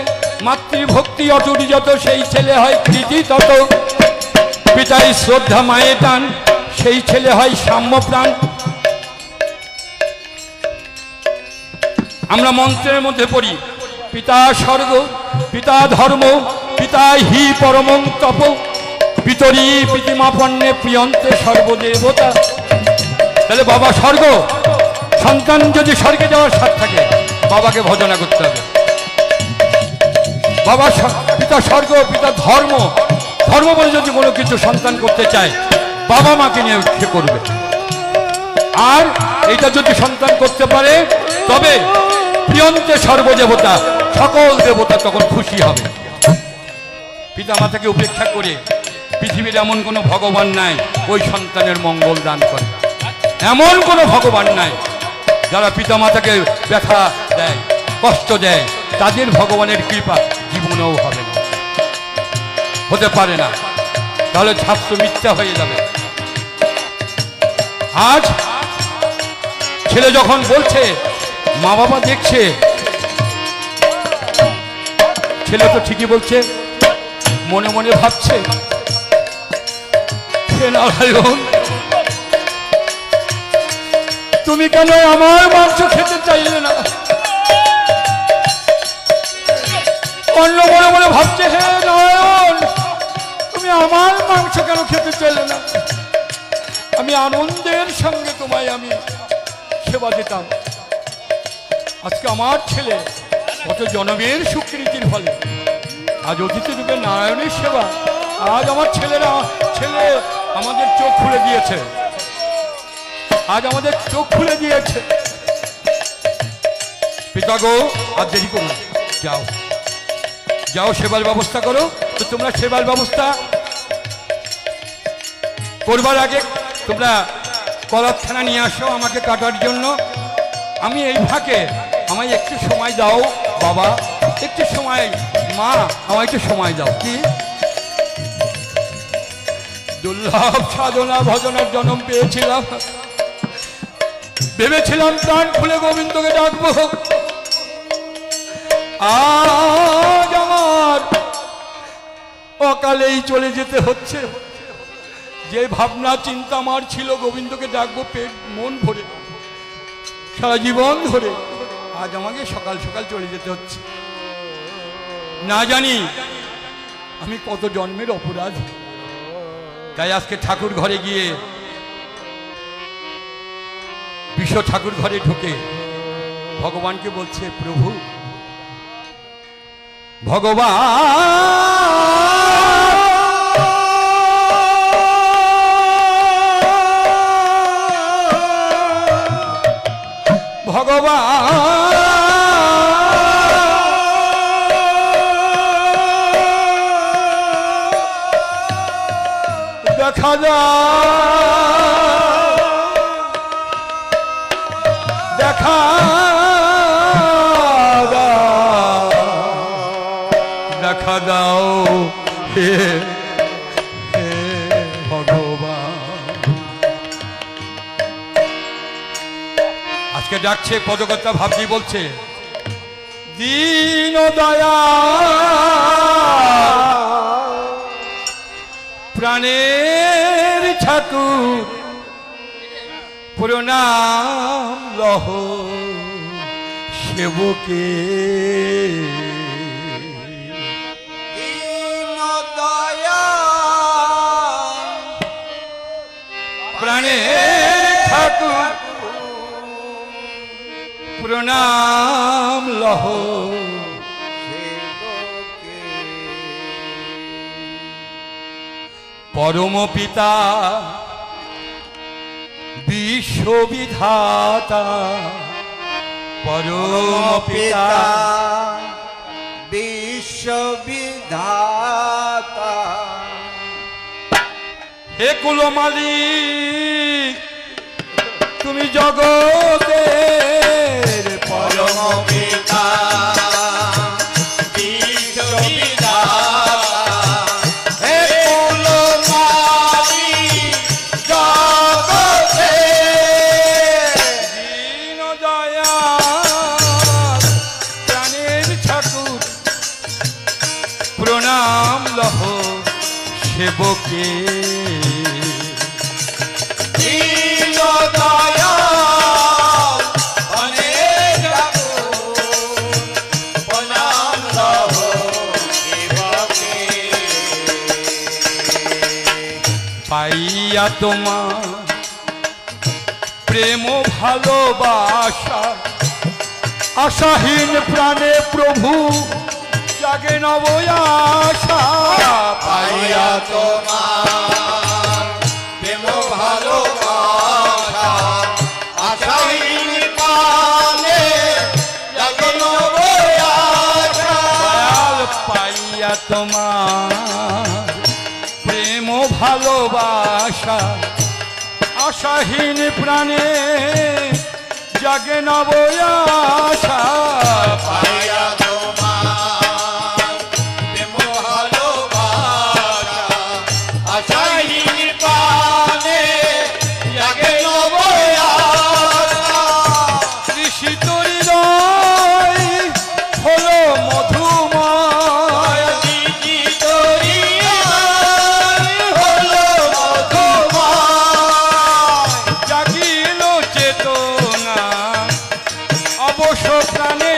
মাতৃভক্তি অটুট যত, সেই ছেলে হয় কৃতি তত। পিতায় শ্রদ্ধা মায়ে টান, সেই ছেলে হয় সাম্য প্রাণ। আমরা মন্ত্রের মধ্যে পড়ি, পিতা স্বর্গ, পিতা ধর্ম, পিতা হি পরমং তপ, পিতরি প্রীতিমাপন্নে প্রিয়ন্তে সর্বদেবতা। তাহলে বাবা স্বর্গ, সন্তান যদি স্বর্গে যাওয়ার সাথ থাকে বাবাকে ভজনা করতে হবে। বাবা পিতা স্বর্গ, পিতা ধর্ম, ধর্ম বলে যদি কোনো কিছু সন্তান করতে চায় বাবা মাকে নিয়ে সে করবে। আর এটা যদি সন্তান করতে পারে তবে প্রিয়ন্তে সর্বদেবতা, সকল দেবতা তখন খুশি হবে। পিতা মাতাকে উপেক্ষা করে পৃথিবীর এমন কোনো ভগবান নাই ওই সন্তানের মঙ্গল দান করে। এমন কোনো ভগবান নাই যারা পিতা মাতাকে ব্যথা দেয়, কষ্ট দেয়, তাদের ভগবানের কৃপা জীবনেও হবে না, হতে পারে না। তাহলে শাস্ত্র মিথ্যা হয়ে যাবে। আজ ছেলে যখন বলছে মা বাবা দেখছে, ছেলে তো ঠিকই বলছে, মনে মনে ভাবছে, হে নারায়ণ, তুমি কেন আমার মাংস খেতে চাইলে না? অন্য মনে মনে ভাবছে, হে নারায়ণ, তুমি আমার মাংস কেন খেতে চাইলে না? আমি আনন্দের সঙ্গে তোমায় আমি সেবা দিতাম। আজকে আমার ছেলে কত জনমের স্বীকৃতির ফলে আজ অতিথি রূপে নারায়ণের সেবা। আজ আমার ছেলে আমাদের চোখ খুলে দিয়েছে, আজ আমাদের চোখ খুলে দিয়েছে। পিতা গো, আর দেরি করো, যাও যাও সেবার ব্যবস্থা করো। তো তোমরা সেবার ব্যবস্থা করবার আগে তোমরা কলাতখানা নিয়ে আসো আমাকে কাটার জন্য। আমি এই ফাঁকে আমায় একটু সময় দাও বাবা, একটু সময়, মা আমায় একটু সময় দাও। কি দুর্লভ সাধনা ভজনার জন্ম পেয়েছিলাম, ভেবেছিলাম প্রাণ খুলে গোবিন্দকে ডাকবো। আজ আমার অকালেই চলে যেতে হচ্ছে। যে ভাবনা চিন্তা আমার ছিল গোবিন্দকে ডাকবো পেট মন ভরে সারা জীবন ধরে, আজ আমাকে সকাল সকাল চলে যেতে হচ্ছে। না জানি আমি কত জন্মের অপরাধ। তাই আজকে ঠাকুর ঘরে গিয়ে, বিশ্ব ঠাকুর ঘরে ঢুকে ভগবানকে বলছে, প্রভু ভগবান, ভগবান দেখা দাও, দেখা দাও, দেখা দাও হে ভগবান। আজকে ডাকছে পদকর্তা ভাবজি বলছে, দীন দয়া প্রাণের ঠাকুর প্রণাম লহ সেবকে। প্রাণের ঠাকুর প্রণাম লহ পরম পিতা বিশ্ববিধাতা, পরম পিতা বিশ্ববিধাতা, হে কুল মালিক তুমি জগতের পরম পিতা প্রণাম লহ সেবকে। পাইয়া তোমার প্রেম ভালোবাসা, আশাহীন প্রাণে প্রভু জাগে নব আশা। পাইয়া তোমার প্রেম ভালোবাসা, আশাহীন প্রাণে জাগে নব আশা। পাইয়া তোমার প্রেম ভালোবাসা, আশাহীন প্রাণে জাগে নব আশা। পাইয়া তোমার প্রেম ভালোবাসা, আশাহীন প্রাণে জাগে নব আশা। তৃষিত হৃদয় হলো মধুময়, তৃষিত হৃদয় হলো মধুময়। জাগিল চেতনা অবশ্য প্রাণে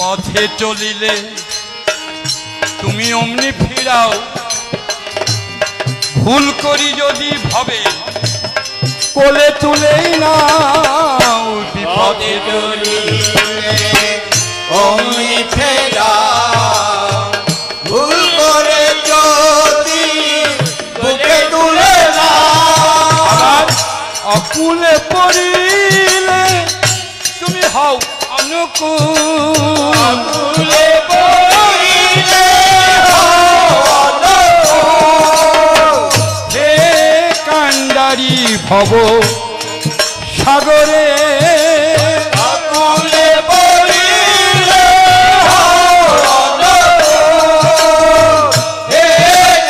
পথে চলিলে তুমি অমনি ফিরাও, ভুল করি যদি ভাবে কোলে তুলেই নাও। বিপদে চলিলে অমনি ফেরাও, ভুল করে যদি বুকে তুলে নাও। আবার অকুলে পড়িলে তুমি হও অনুকূল, ভুলে পড়িলে হে কান্ডারি ভব সাগরে, ভুলে পড়িলে হে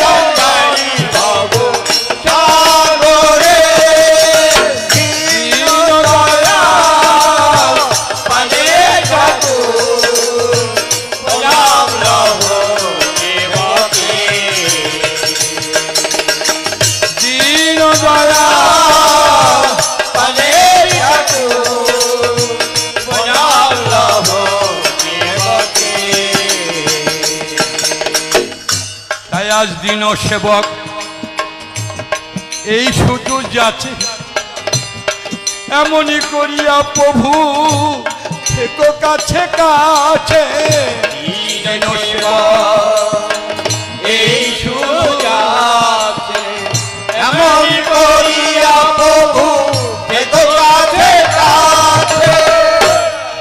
কান্ডারি ভব সাগরে, দীনদয়াল পানে ঠাকুর প্রণাম লহ দেবকে। দীন দয়া পানে ঠাকুর প্রণাম লহ দেবকে। তাই আজ দিন সেবক এই শুধু যাচ্ছে, এমনই করিয়া প্রভু থেকো কাছে কাছে। দীন এই সুজাতে এমন করিয়া প্রভু থেকো কাছে কাছে।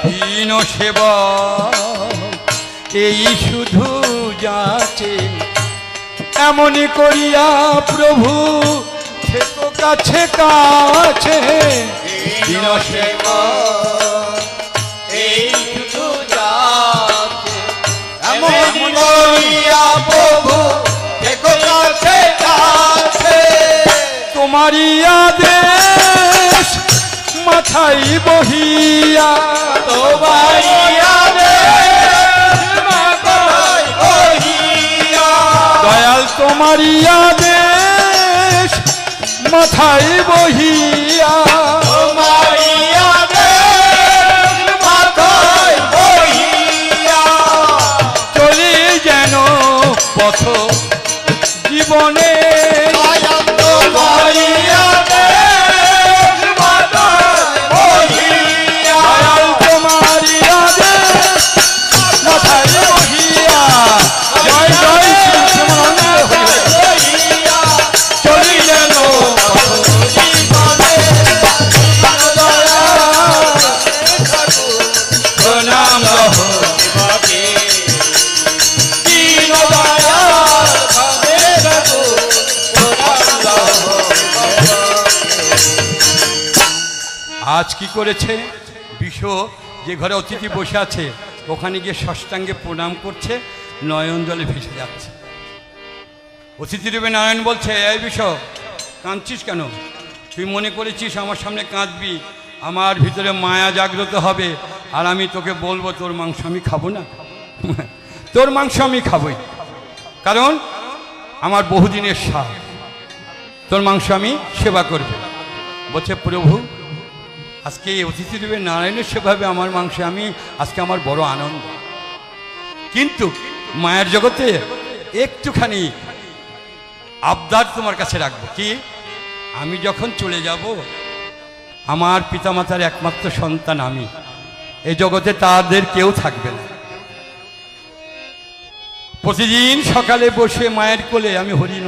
দীন সেবক এই শুধু যাচ্ছে, এমনই করিয়া প্রভু থেকো কাছে কাছে। দীন এই সুজাতে এমন করিয়া প্রভু থেকো কাছে কাছে। তোমারই আদেশ মাথায় বহিয়া, তোমারি আদেশ মাথায় বহিয়া, দয়াল তোমারই আদেশ মাথায় বহিয়া, তোমারি আদেশ মাথায় বহিয়া, চলি যেন পথ জীবনে। তোমারি আদেশ মাথায় বহিয়া, দয়াল তোমারই আদেশ মাথায় বহিয়া, জয় জয় শ্রী শ্রীমানন্দ হরি হরি। বহিয়া, চলি যেন জীবনে প্রণাম লহ দেবকে। দীন দয়াল পানে ঠাকুর প্রণাম লহ আজ কি করেছে বিশ্ব, যে ঘরে অতিথি বসে আছে ওখানে গিয়ে ষষ্ঠাঙ্গে প্রণাম করছে, নয়ন জলে ভেসে যাচ্ছে। অতিথি রূপে নারায়ণ বলছে, এই বিশ্ব কাঁদছিস কেন? তুই মনে করেছিস আমার সামনে কাঁদবি, আমার ভিতরে মায়া জাগ্রত হবে আর আমি তোকে বলবো তোর মাংস আমি খাবো না? তোর মাংস আমি খাবই, কারণ আমার বহুদিনের স্বাদ, তোর মাংস আমি সেবা করব। বলছে প্রভু আজকে এই অতিথি রূপে নারায়ণের সেভাবে আমার মাংসে আমি আজকে আমার বড় আনন্দ, কিন্তু মায়ের জগতে একটুখানি আবদার তোমার কাছে রাখবো। কি? আমি যখন চলে যাব, আমার পিতামাতার একমাত্র সন্তান আমি, এই জগতে তাদের কেউ থাকবে না। প্রতিদিন সকালে বসে মায়ের কোলে আমি হরি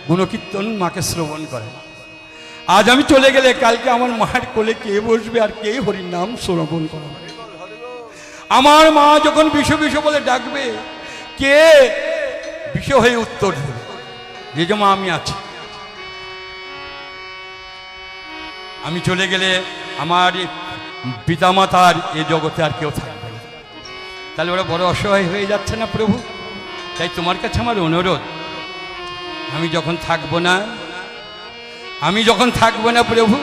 গুণকীর্তন মাকে শ্রবণ করে। আজ আমি চলে গেলে কালকে আমার মায়ের কোলে কে বসবে আর কে হরির নাম শ্রবণ করবে? আমার মা যখন বিষ বিষ বলে ডাকবে, কে বিষ হয়ে উত্তর দেবে? যে মা আমি আছি। আমি চলে গেলে আমার পিতামাতার এ জগতে আর কেউ থাকবে না। তাহলে ওরা বড় অসহায় হয়ে যাচ্ছে না প্রভু? তাই তোমার কাছে আমার অনুরোধ, আমি যখন থাকবো না, প্রভু,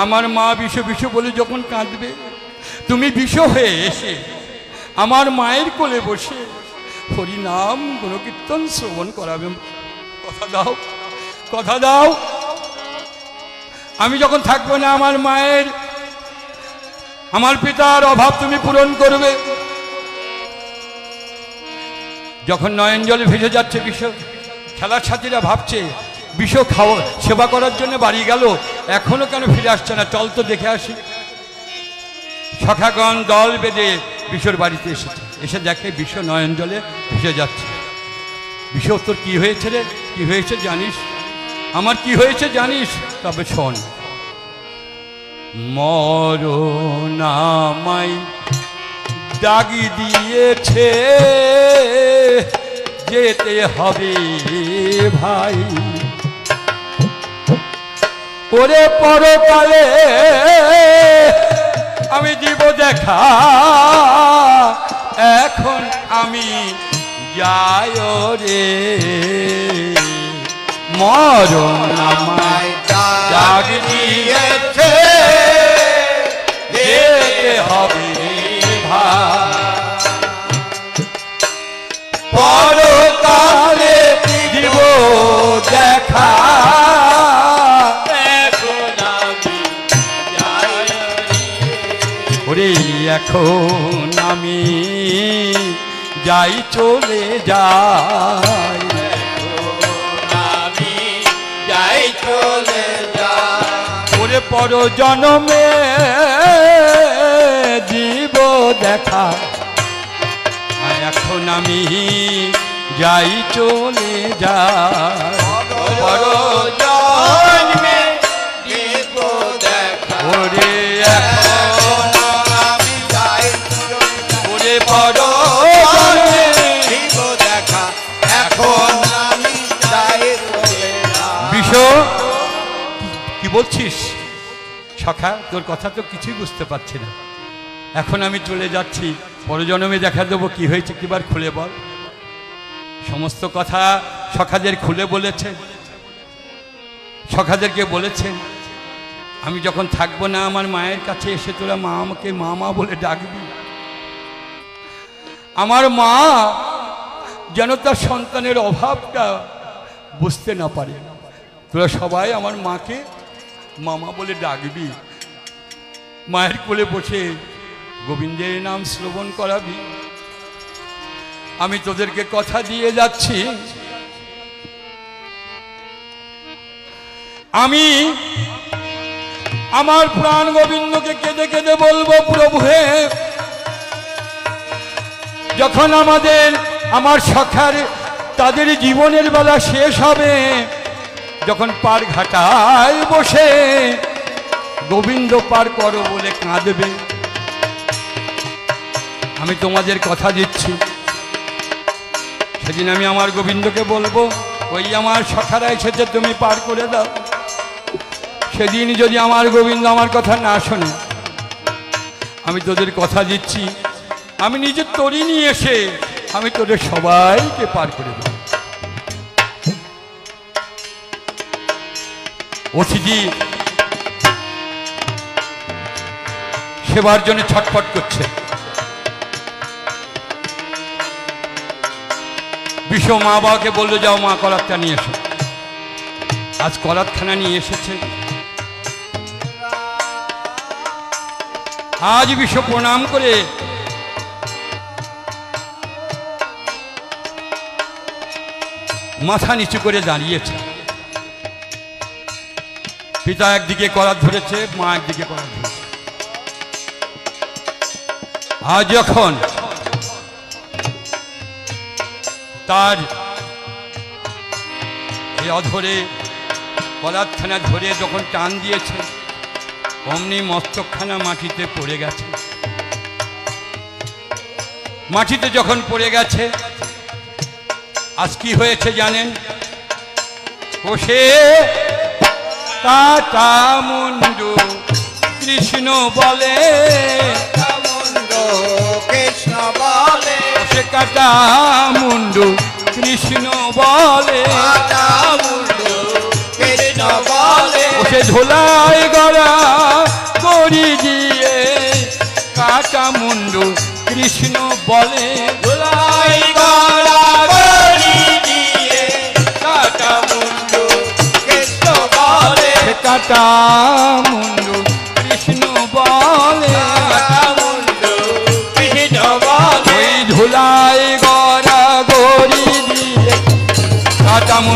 আমার মা বিষ বিষ বলে যখন কাঁদবে, তুমি বিষ হয়ে এসে আমার মায়ের কোলে বসে হরি নাম গুণকীর্তন শ্রবণ করাবে। কথা দাও, কথা দাও। আমি যখন থাকবো না, আমার মায়ের, আমার পিতার অভাব তুমি পূরণ করবে। যখন নয়ন জলে ভেসে যাচ্ছে বিষ, খেলার সাথীরা ভাবছে বিষ খাওয়া সেবা করার জন্য বাড়ি গেল, এখনো কেন ফিরে আসছে না, চল তো দেখে আসি। সখাগণ দল বেঁধে বিশ্বর বাড়িতে এসেছে, এসে দেখে বিষ নয়ন জলে ভেসে যাচ্ছে। বিষ, তোর কি হয়েছে রে, কি হয়েছে জানিস? আমার কি হয়েছে জানিস? তবে শোন। মরণ আমায় দাগি দিয়েছে, যেতে হবে ভাই, ওরে পরকালে আমি দিব দেখা, এখন আমি যাই রে। মরণ আমায় দাগি দিয়েছে, যেতে হবে ভাই, পরকালে দিব দেখা, ওরে এখন আমি যাই, চলে যাই, আমি যাই চলে যাই, ওরে পর জনমে দিব দেখা, এখন আমি যাই, চলে যাই, পর জন্মে দিব দেখা, ওরে এখন আমি যাই ওরে পর জন্মে দিব দেখা, এখন আমি যাই চলে যাই। বিষ, কি বলছিস সখা? তোর কথা তো কিছুই বুঝতে পারছি না। এখন আমি চলে যাচ্ছি, পরজন্মে দেখা দেবো, কি হয়েছে কিবার খুলে বল। সমস্ত কথা সখাদের খুলে বলেছেন, সখাদেরকে বলেছেন আমি যখন থাকবো না আমার মায়ের কাছে এসে তোরা মা আমাকে মা মা বলে ডাকবি। আমার মা যেন তার সন্তানের অভাবটা বুঝতে না পারে, তোরা সবাই আমার মাকে মামা বলে ডাকবি, মায়ের কোলে বসে গোবিন্দের নাম শ্রবণ করাবি। আমি তোদেরকে কথা দিয়ে যাচ্ছি, আমি আমার প্রাণ গোবিন্দকে কেঁদে কেঁদে বলবো, প্রভু হে, যখন আমার সখার তাদের জীবনের বেলা শেষ হবে, যখন পার ঘাটায় বসে গোবিন্দ পার করো বলে কাঁদবে, আমি তোমাদের কথা দিচ্ছি, সেদিন আমি আমার গোবিন্দকে বলবো, ওই আমার সখারা এসেছে, তুমি পার করে দাও। সেদিন যদি আমার গোবিন্দ আমার কথা না শোনে, আমি তোদের কথা দিচ্ছি, আমি নিজের তরি নিয়ে এসে আমি তোদের সবাইকে পার করে দেব। অতিথি সেবার জন্য ছটফট করছে। বিষ মা বাবাকে বললো, যাও মা কলাতটা নিয়ে এসো। আজ কলাতখানা নিয়ে এসেছে। আজ বিষ প্রণাম করে মাথা নিচু করে দাঁড়িয়েছে। পিতা একদিকে কলাত ধরেছে, মা একদিকে কলাত ধরেছে। আজ যখন তার এই অধরে কলাতখানা ধরে যখন টান দিয়েছে, অমনি মস্তকখানা মাটিতে পড়ে গেছে। মাটিতে যখন পড়ে গেছে, আজ কি হয়েছে জানেন? কোষে কাটা মুন্ডু কৃষ্ণ বলে, কৃষ্ণ বলে, কোষে কাটা মুন্ডু কৃষ্ণ বলে, কৃষ্ণ বলে, কোষে ধোলাই গড়া করি দিয়ে কাটা মুন্ডু কৃষ্ণ বলে, ধুলাই গড়া করি দিয়ে কাটা মুন্ডু কৃষ্ণ বলে, কাটা মুন্ডু কৃষ্ণ বলে, কাটা মুন্ডু কৃষ্ণ বলে, ওই ধুলাই গড়া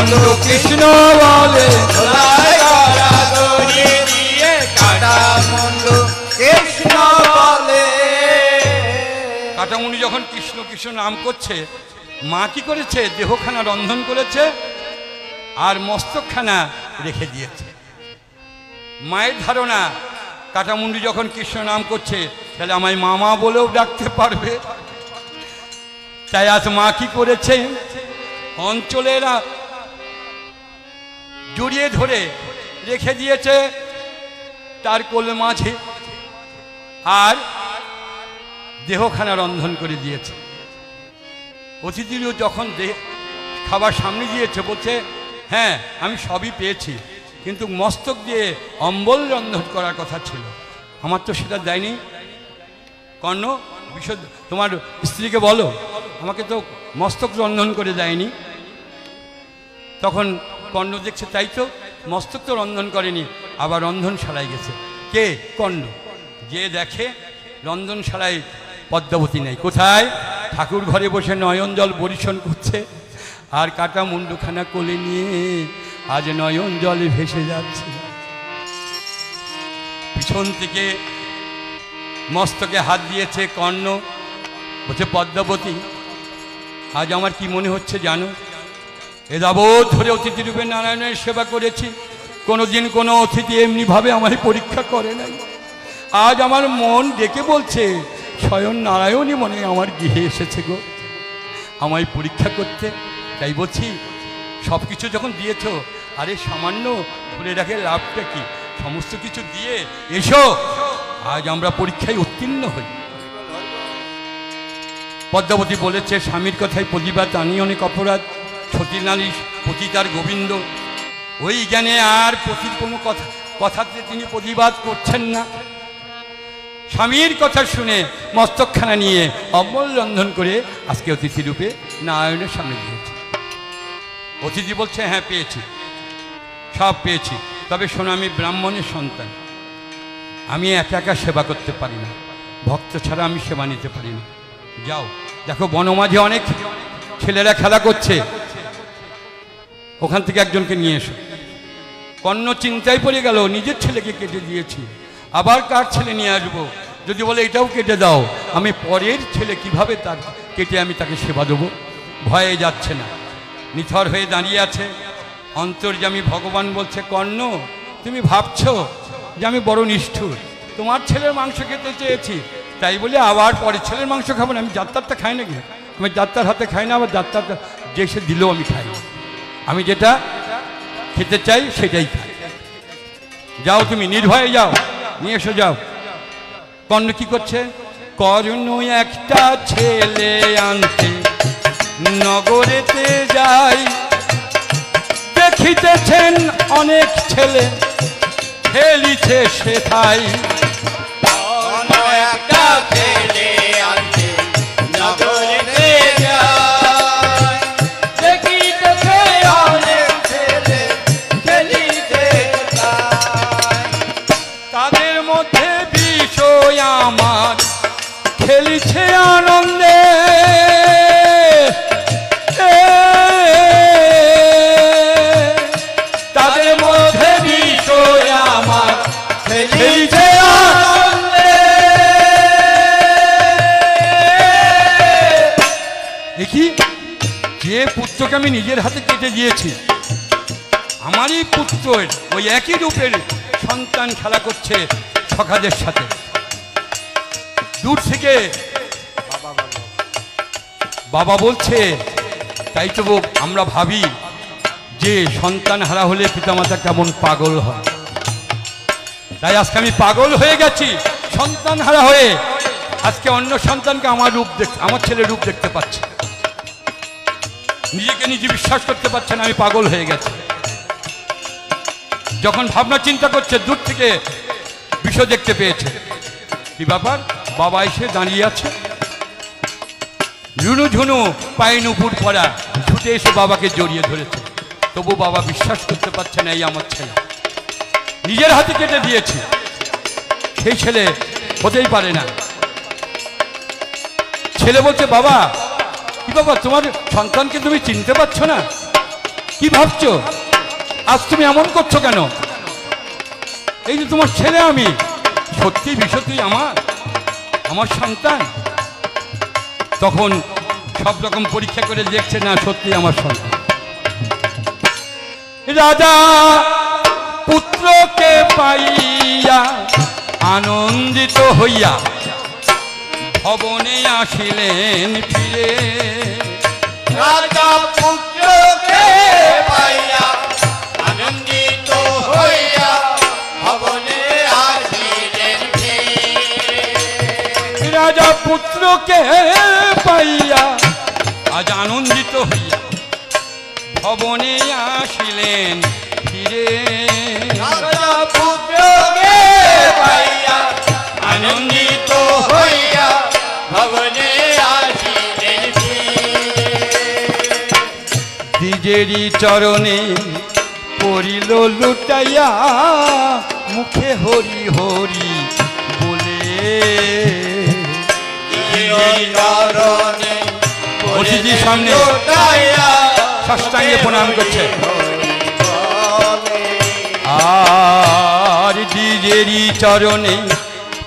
মুন্ডু কৃষ্ণ বলে ধুলাই করা দড়ি দিয়ে কাটা মুন্ডু কৃষ্ণ বলে। কাটামুনি যখন কৃষ্ণ কৃষ্ণ নাম করছে, মা কি করেছে? দেহখানা রন্ধন করেছে আর মস্তকখানা রেখে দিয়েছে। মায়ের ধারণা কাটামুন্ডি যখন কৃষ্ণ নাম করছে তাহলে আমায় মামা বলেও ডাকতে পারবে। তাই আজ মা কি করেছে? অঞ্চলেরা জড়িয়ে ধরে রেখে দিয়েছে তার কোলে মাঝে, আর দেহখানা রন্ধন করে দিয়েছে। অতিথিরও যখন খাবার সামনে দিয়েছে বলছে, হ্যাঁ আমি সবই পেয়েছি, কিন্তু মস্তক দিয়ে অম্বল রন্ধন করার কথা ছিল, আমার তো সেটা দেয়নি। কর্ণ, বিশদ তোমার স্ত্রীকে বলো, আমাকে তো মস্তক রন্ধন করে দেয়নি। তখন কর্ণ দেখছে তাই তো, মস্তক তো রন্ধন করেনি, আবার রন্ধনশালায় গেছে। কে? কর্ণ। যে দেখে রন্ধনশালায় পদ্মাবতী নেই। কোথায়? ঠাকুর ঘরে বসে নয়ন জল বরিশন করছে, আর কাটা মুন্ডুখানা কোলে নিয়ে আজ নয়ন জলে ভেসে যাচ্ছে। পিছন থেকে মস্তকে হাত দিয়েছে কর্ণ, বলছে পদ্মাবতী আজ আমার কি মনে হচ্ছে জানো? এ যাবৎ ধরে অতিথি রূপে নারায়ণের সেবা করেছি, কোনোদিন কোনো অতিথি এমনিভাবে আমায় পরীক্ষা করে নাই। আজ আমার মন ডেকে বলছে স্বয়ং নারায়ণই মনে আমার গৃহে এসেছে গো আমায় পরীক্ষা করতে। তাই বলছি সব কিছু যখন দিয়েছ, আরে সামান্য ভুলে রাখে লাভটা কি? সমস্ত কিছু দিয়ে এসো, আজ আমরা পরীক্ষায় উত্তীর্ণ হই। পদ্মাবতী বলেছে, স্বামীর কথায় প্রতিবাদ আনি অনেক অপরাধ, সতীর নালিশ পতিতার গোবিন্দ। ওই জ্ঞানে আর পতির কোনো কথাতে তিনি প্রতিবাদ করছেন না। স্বামীর কথা শুনে মস্তকখানা নিয়ে অম্বল রন্ধন করে আজকে অতিথি রূপে নারায়ণের সামনে দিয়েছে। অতিথি বলছে, হ্যাঁ পেয়েছি, সব পেয়েছি, তবে শোনো আমি ব্রাহ্মণের সন্তান, আমি একা একা সেবা করতে পারি না, ভক্ত ছাড়া আমি সেবা নিতে পারি না। যাও দেখো বনমাঝে অনেক ছেলেরা খেলা করছে, ওখান থেকে একজনকে নিয়ে এসো। কর্ণ চিন্তায় পড়ে গেল, নিজের ছেলেকে কেটে দিয়েছি, আবার কার ছেলে নিয়ে আসবো? যদি বলে এটাও কেটে দাও, আমি পরের ছেলে কিভাবে তার কেটে আমি তাকে সেবা দেবো? ভয়ে যাচ্ছে না, নিথর হয়ে দাঁড়িয়ে আছে। অন্তর্যামী ভগবান বলছে, কর্ণ তুমি ভাবছো যে আমি বড় নিষ্ঠুর, তোমার ছেলের মাংস খেতে চেয়েছি, তাই বলে আবার পরের ছেলের মাংস খাবো না? আমি যাত্রারটা খাই নাকি? আমি যাত্রার হাতে খাই না, আবার যাত্রারটা যে সে দিলেও আমি খাই। আমি যেটা খেতে চাই সেটাই খাই। যাও তুমি নির্ভয়ে যাও, নিয়ে এসো যাও। কর্ণ কি করছে? কর্ণ একটা ছেলে আনতে নগরেতে যাই, দেখিতেছেন অনেক ছেলে খেলিছে সেথায়। কোনো একটা ছেলে আনতে নগরেতে যায়, দেখিতেছে অনেক ছেলে খেলিতে যায়। তাদের মধ্যে বিষয় আমার খেলিছে আনন্দে, তাদের মধ্যে বিষয় আমার খেলিছে আনন্দে। দেখি যে পুত্রকে আমি নিজের হাতে কেটে দিয়েছি, আমারই পুত্রের ওই একই রূপের সন্তান খেলা করছে সখাদের সাথে। দূর থেকে বাবা বলছে, তাই তো আমরা ভাবি যে সন্তান হারা হলে পিতামাতা কেমন পাগল হয়। তাই আজকে আমি পাগল হয়ে গেছি সন্তান হারা হয়ে। আজকে অন্য সন্তানকে আমার ছেলে রূপ দেখতে পাচ্ছে, নিজেকে নিজে বিশ্বাস করতে পারছে না, আমি পাগল হয়ে গেছি। যখন ভাবনা চিন্তা করছে, দূর থেকে বিষয় দেখতে পেয়েছে। কি ব্যাপার? বাবা এসে দাঁড়িয়ে আছে, ঝুনু ঝুনু পায়ে নুপুর পরা, ছুটে এসে বাবাকে জড়িয়ে ধরেছে। তবু বাবা বিশ্বাস করতে পারছে না এই আমার ছেলে, নিজের হাতে কেটে দিয়েছি, সেই ছেলে হতেই পারে না। ছেলে বলছে, বাবা কি বাবা, তোমার সন্তানকে তুমি চিনতে পারছো না? কি ভাবছো? আজ তুমি এমন করছো কেন? এই যে তোমার ছেলে আমি, সত্যি বিসত্যি আমার সন্তান। তখন সব রকম পরীক্ষা করে দেখছে না সত্যি আমার সন্তান। রাজা পুত্রকে পাইয়া আনন্দিত হইয়া ভবনে আসিলেন ফিরে। রাজা পুত্রকে পাইয়া আনন্দিত হইয়া ভবনে আসিলেন ফিরে। রাজা পুত্রকে পাইয়া আজ আনন্দিত হইয়া ভবনে আসিলেন ফিরে। রাজা পুত্রকে পাইয়া আনন্দিত হইয়া ভবনে আসিলেন ফিরে। দ্বিজেরই চরণে পড়িল লুটাইয়া মুখে হরি হরি বলে। অতিথির সামনে সাষ্টাঙ্গে প্রণাম করছে। আর দ্বিজেরই চরণে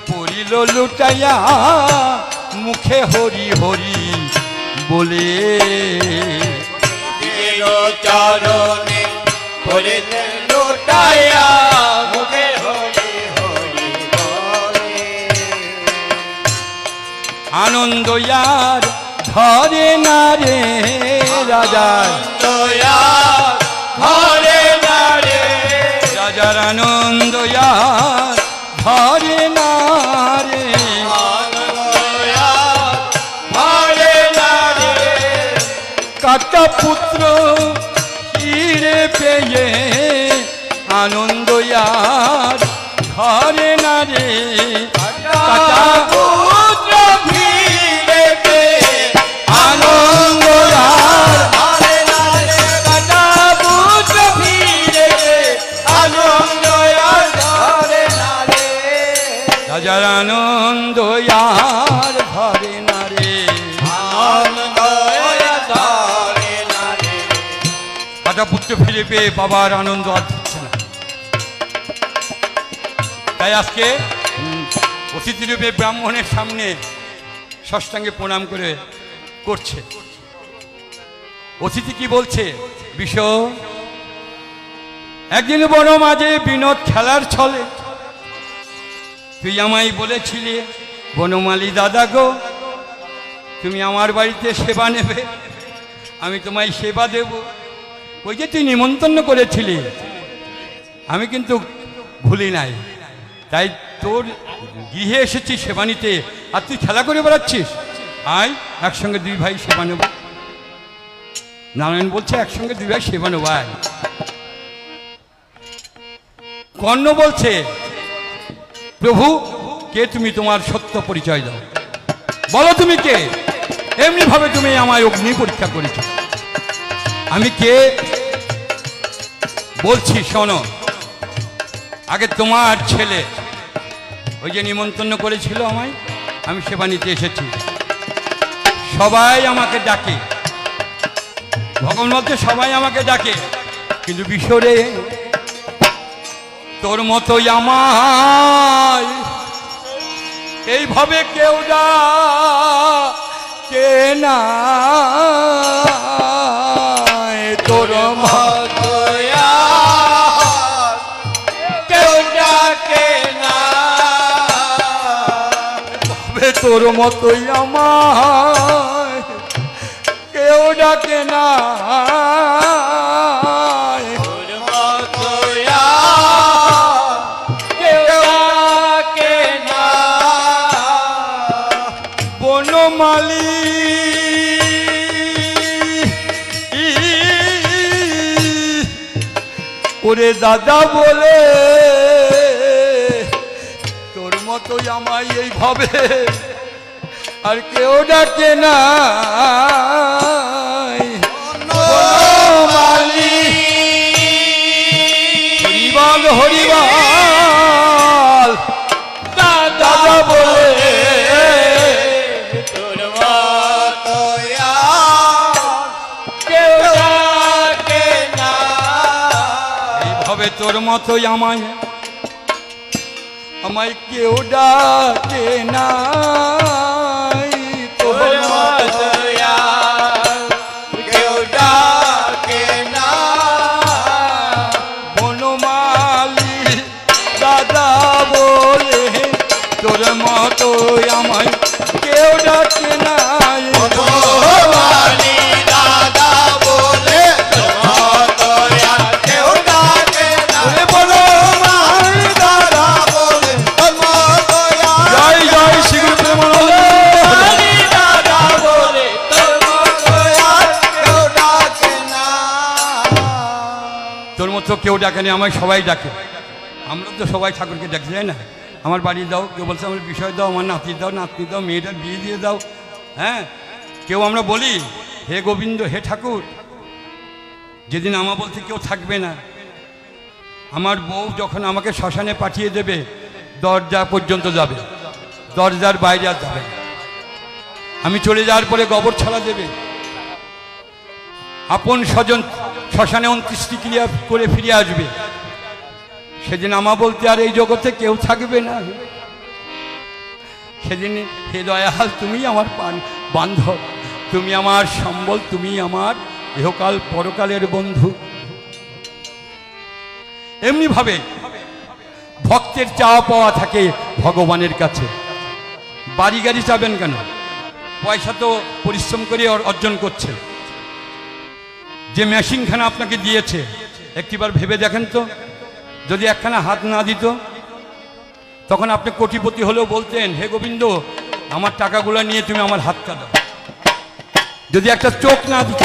পড়িল লুটাইয়া মুখে হরি হরি বলে। চরণে পড়িলেন লুটাইয়া মুখে হরি হরি বলে। আনন্দ ইয়ার ধরে না রে রাজার, ধরে না রে রাজার আনন্দ ইয়ার ধরে না রে। ধরে না রে কাটা পুত্র ফিরে পেয়ে আনন্দ ইয়ার ধরে না রে। কাটা পুত্র ফিরে পেয়ে আনন্দ ইয়ার ধরে না রে। কাটা পুত্র ফিরে পেয়ে আনন্দ ধরে না রে। রাজার আনন্দ ইয়ার ধরে না রে। আনন্দ ধরে না রে। কাটা পুত্র ফিরে পেয়ে বাবার আনন্দ আর হচ্ছে না। তাই আজকে অতিথিরূপে ব্রাহ্মণের সামনে ষষ্ঠাঙ্গে প্রণাম করে করছে। অতিথি কি বলছে? বিষ একদিন বড় মাঝে বিনোদ খেলার ছলে তুই আমায় বলেছিলে বনমালী দাদা গো, তুমি আমার বাড়িতে সেবা নেবে, আমি তোমায় সেবা দেব। ওই যে তুই নিমন্ত্রণ করেছিলি, আমি কিন্তু ভুলি নাই। তাই তোর গৃহে এসেছি সেবা নিতে, আর তুই খেলা করে বেড়াচ্ছিস। আয় একসঙ্গে দুই ভাই সেবা নেব। নারায়ণ বলছে একসঙ্গে দুই ভাই সেবা নেব। আয়। কর্ণ বলছে প্রভু কে তুমি? তোমার সত্য পরিচয় দাও, বলো তুমি কে? এমনি ভাবে তুমি আমায় অগ্নি পরীক্ষা করেছ। আমি কে বলছি শোনো। আগে তোমার ছেলে ওই যে নিমন্ত্রণ করেছিল আমায়, আমি সেবা নিতে এসেছি। সবাই আমাকে ডাকে, ভগবান বলতে সবাই আমাকে ডাকে, কিন্তু বিশ্বরে তোর মতোই আমায় এইভাবে কেউ ডাকে না। তোর মতয়া কেউ ডাকে না। তোর মতোই আমায় কেউ ডাকে না। তোর মতয়া কেউ ডাকে না। বনমালী ওরে দাদা বলে তোর মতোই আমায় এইভাবে আর কেউ ডাকে না। বনমালী হরিবল হরিবল দাদা বলে তোর মতয়া কেউ ডাকে না। তবে তোর মতোই আমায় আমায় কেউ ডাকে না তোর মতো আর কেউ ডাকে না। বনমালী দাদা বলে তোর মতোই আমায় কেউ ডাকে না বনমালী দাদা বলে তোর মতো আর কেউ ডাকে না। বনমালী দাদা বলে তোর মতো আর জয় জয় শ্রী প্রেমানন্দ বনমালী দাদা বলে তোর মতো আর কেউ ডাকে না। তোর মতো কেউ ডাকেনি, আমায় সবাই ডাকে। আমরা তো সবাই ঠাকুরকে ডাকি, যাই না? আমার বাড়ি দাও, কেউ বলছে আমার বিষয় দাও, আমার নাতি দাও, নাতনি দাও, মেয়েটার বিয়ে দিয়ে দাও। হ্যাঁ, কেউ আমরা বলি হে গোবিন্দ, হে ঠাকুর। যেদিন আমা বলতে কেউ থাকবে না, আমার বউ যখন আমাকে শ্মশানে পাঠিয়ে দেবে, দরজা পর্যন্ত যাবে, দরজার বাইরে আর যাবে না। আমি চলে যাওয়ার পরে গোবর ছড়া দেবে। আপন স্বজন শ্মশানে অন্ত্যেষ্টিক্রিয়া করে ফিরে আসবে। সেদিন আমা বলতে আর এই জগতে কেউ থাকবে না। সেদিন হে দয়াল, তুমি আমার বান্ধব, তুমি আমার সম্বল, তুমি আমার ইহকাল পরকালের বন্ধু। এমনি ভাবে ভক্তের চাওয়া পাওয়া থাকে ভগবানের কাছে। বাড়ি গাড়ি চাবেন কেন? পয়সা তো পরিশ্রম করে অর্জন করছে। যে মেশিনখানা আপনাকে দিয়েছে, একটিবার ভেবে দেখেন তো, যদি একখানা হাত না দিত, তখন আপনি কোটিপতি হলেও বলতেন হে গোবিন্দ, আমার টাকাগুলো নিয়ে তুমি আমার হাতটা দাও। যদি একটা চোখ না দিত,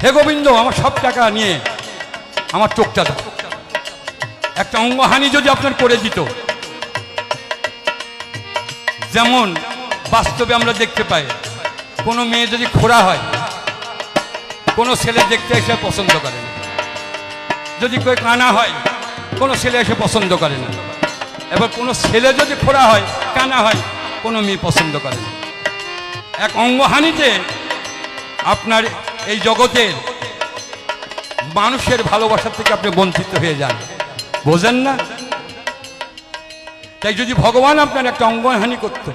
হে গোবিন্দ, আমার সব টাকা নিয়ে আমার চোখটা দাও। একটা অঙ্গহানি যদি আপনার করে দিত, যেমন বাস্তবে আমরা দেখতে পাই, কোনো মেয়ে যদি খোড়া হয়, কোনো ছেলে দেখতে এসে পছন্দ করে না। যদি কেউ কানা হয়, কোনো ছেলে এসে পছন্দ করে না। এবার কোনো ছেলে যদি খোড়া হয়, কানা হয়, কোনো মেয়ে পছন্দ করে না। এক অঙ্গহানিতে আপনার এই জগতের মানুষের ভালোবাসার থেকে আপনি বঞ্চিত হয়ে যান, বোঝেন না? তাই যদি ভগবান আপনার একটা অঙ্গহানি করত,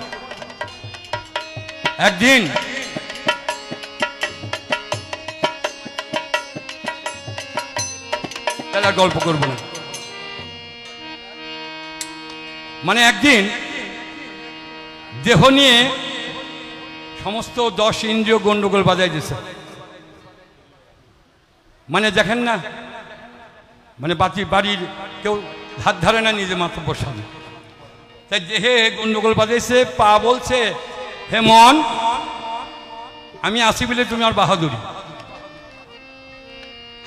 একদিন তাহলে আর গল্প করবো না। মানে একদিন দেহ নিয়ে সমস্ত 10 ইন্দ্রিয় গন্ডগোল বাজাই দিছে। মানে দেখেন না, মানে বাড়ির কেউ হাত ধরে না, নিজে মাত্র বসানো। তাই দেহে গন্ডগোল বাজাইছে। পা বলছে হে মন, আমি আসি বলে তুমি আর বাহাদুরি।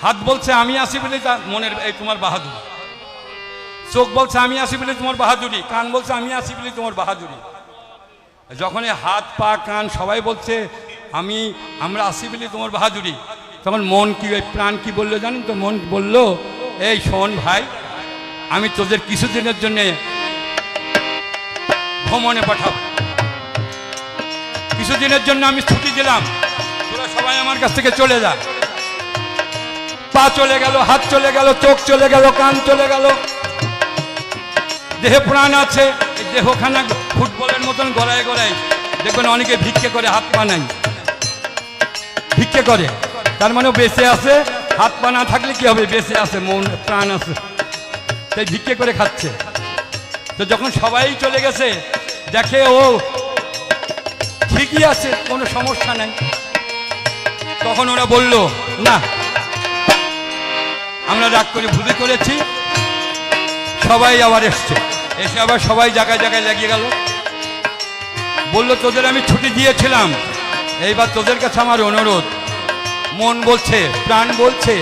হাত বলছে আমি আসি বলে মনের এই তোমার বাহাদুরি। চোখ বলছে আমি আসি বলে তোমার বাহাদুরি। কান বলছে আমি আসি বলে তোমার বাহাদুরি। যখন হাত পা কান সবাই বলছে আমরা আসি বলে তোমার বাহাদুরি, তখন মন কি, ওই প্রাণ কি বললো জানেন তো? মন বলল, এই শোন ভাই, আমি তোদের কিছুদিনের জন্য ভ্রমণে পাঠাবো, কিছুদিনের জন্য আমি ছুটি দিলাম, তোরা সবাই আমার কাছ থেকে চলে যা। পা চলে গেল, হাত চলে গেল, চোখ চলে গেল, কান চলে গেল, দেহে প্রাণ আছে। এই দেহখানা ফুটবলের মতন গড়ায় গড়ায় দেখবেন অনেকে ভিক্ষে করে, হাত পা নাই, ভিক্ষে করে, তার মানে বেঁচে আছে। হাত পা না থাকলে কি হবে? বেঁচে আছে, মন প্রাণ আছে, তাই ভিক্ষে করে খাচ্ছে। তো যখন সবাই চলে গেছে, দেখে ও ঠিকই আছে, কোনো সমস্যা নাই। তখন ওরা বলল, না, আমরা রাগ করে ভুলে করেছি। সবাই আবার এসছে, এসে আবার সবাই জায়গায় জায়গায় লেগে গেল। বলল, তোদের আমি ছুটি দিয়েছিলাম, এইবার তোদের কাছে আমার অনুরোধ, মন বলছে, প্রাণ বলছে,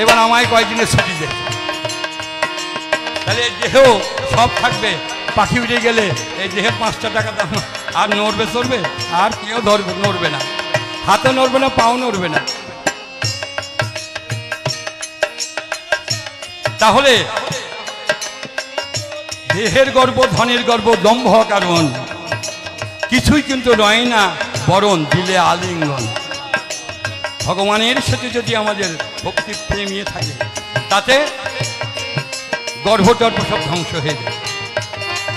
এবার আমায় কয়েকদিনের ছুটি দে। তাহলে দেহ সব থাকবে, পাখি উড়ে গেলে এই দেহে 5টা টাকা দাম আর নড়বে চড়বে? আর কেউ নড়বে না, হাতও নড়বে না, পাও নড়বে না। তাহলে দেহের গর্ব, ধনের গর্ব, দম্ভ কারণ কিছুই কিন্তু নয় না, বরণ দিলে আলিঙ্গন। ভগবানের সাথে যদি আমাদের ভক্তি প্রেম ইয়ে থাকে, তাতে গর্ভটর্ভ সব ধ্বংস হয়ে যায়।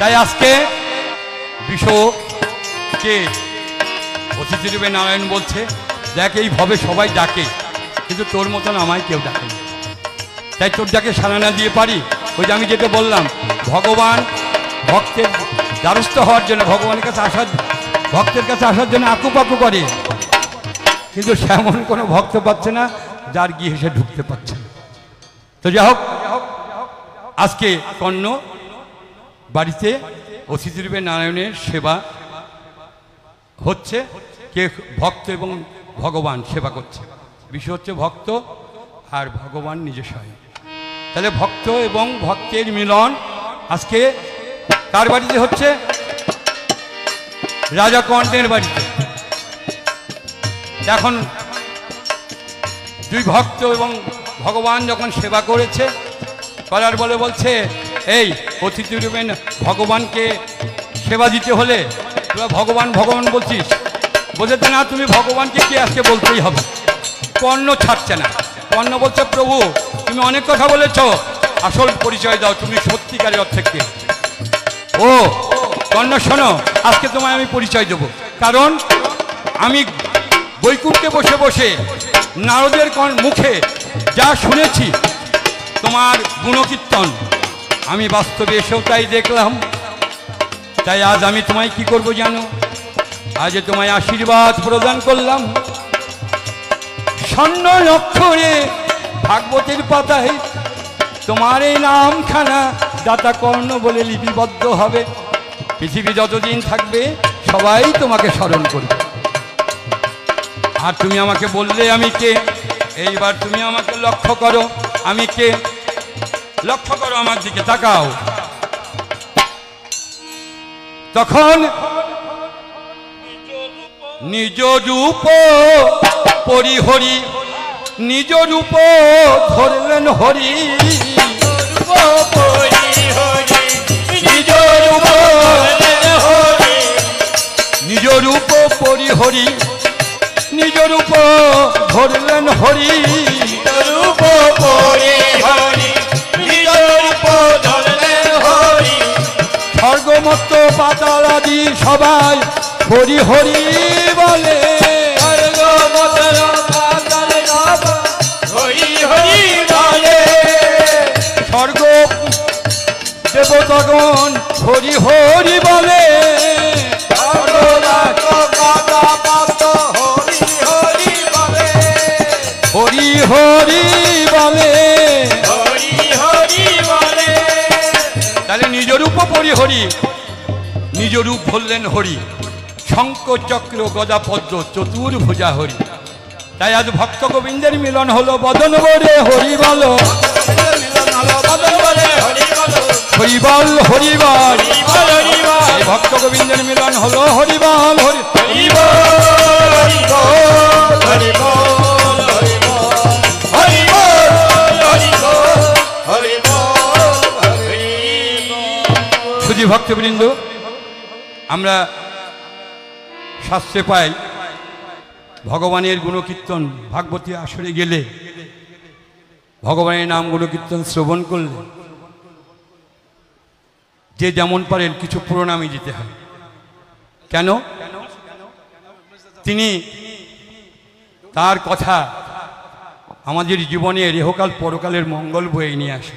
তাই আজকে বিশ্বকে অতিথি রূপে নারায়ণ বলছে, দেখ এই ভবে সবাই ডাকে, কিন্তু তোর মতন আমায় কেউ ডাকে না। তাই তোর ডাকে সাড়া না দিয়ে পারি। ওই যে আমি যেটা বললাম, ভগবান ভক্তের দ্বারস্থ হওয়ার জন্য, ভগবানের কাছে আসার, ভক্তের কাছে আসার জন্য আকুপাকু করে, কিন্তু সেমন কোনো ভক্ত পাচ্ছে না যার গৃহে সে ঢুকতে পারছে না। তো যাই হোক, আজকে কর্ণ বাড়িতে অতিথি রূপে নারায়ণের সেবা হচ্ছে। কে ভক্ত এবং ভগবান সেবা করছে। বিষয় হচ্ছে ভক্ত আর ভগবান নিজে স্বয়ং। তাহলে ভক্ত এবং ভক্তের মিলন আজকে কার বাড়িতে হচ্ছে? রাজা কর্ণের বাড়িতে। এখন দুই ভক্ত এবং ভগবান যখন সেবা করেছে, করার বলে বলছে, এই অতিথি রূপে ভগবানকে সেবা দিতে হলে তোরা ভগবান ভগবান বলছিস, বলতে না তুমি ভগবানকে কে আজকে বলতেই হবে। কর্ণ ছাড়ছে না। কর্ণ বলছে, প্রভু তুমি অনেক কথা বলেছ, আসল পরিচয় দাও, তুমি সত্যিকারের অর্থে কে? ও কর্ণ শোনো, আজকে তোমায় আমি পরিচয় দেব। কারণ আমি বৈকুণ্ঠে বসে বসে নারদের মুখে যা শুনেছি তোমার গুণকীর্তন, আমি বাস্তবে এসেও তাই দেখলাম। তাই আজ আমি তোমায় কি করব জানো? আজ তোমায় আশীর্বাদ প্রদান করলাম। স্বর্ণ অক্ষরে ভাগবতের পাতায় তোমার এই নামখানা দাতা কর্ণ বলে লিপিবদ্ধ হবে। পৃথিবী যতদিন থাকবে সবাই তোমাকে স্মরণ করবে। আর তুমি আমাকে বললে আমি কে? এইবার তুমি আমাকে লক্ষ্য করো, আমি কে? লক্ষ্য করো আমার দিকে, তাকাও। তখন নিজ রূপ পরিহরি, নিজ রূপ ধরলেন হরি। নিজ রূপ পরিহরি, নিজ রূপ ধরলেন হরি। রূপ পরিহরি, নিজ রূপ ধরলেন হরি। স্বর্গমত্ত পাতাল আদি সবাই হরি হরি বলে। হরি হরি বলে। স্বর্গ দেবতাগণ হরি হরি বলে। হরি হরি বলে। তাহলে নিজ রূপ পরিহরি, নিজ রূপ ধরলেন হরি। শঙ্খ চক্র গদা পদ্ম চতুর্ভুজা হরি। তাই আজ ভক্ত গোবিন্দের মিলন হলো বদন বরে হরি বলো। হরিবল হরিবল, এই ভক্ত গোবিন্দের মিলন হলো হরিবল শুধু ভক্তবৃন্দ, আমরা শাস্ত্রে পাই ভগবানের গুণকীর্তন ভাগবতী আসরে গেলে, ভগবানের নাম গুণকীর্তন শ্রবণ করলে যে যেমন পারেন কিছু প্রণামী দিতে হয়। কেন? তিনি তার কথা আমাদের জীবনে রেহকাল পরকালের মঙ্গল বয়ে নিয়ে আসে।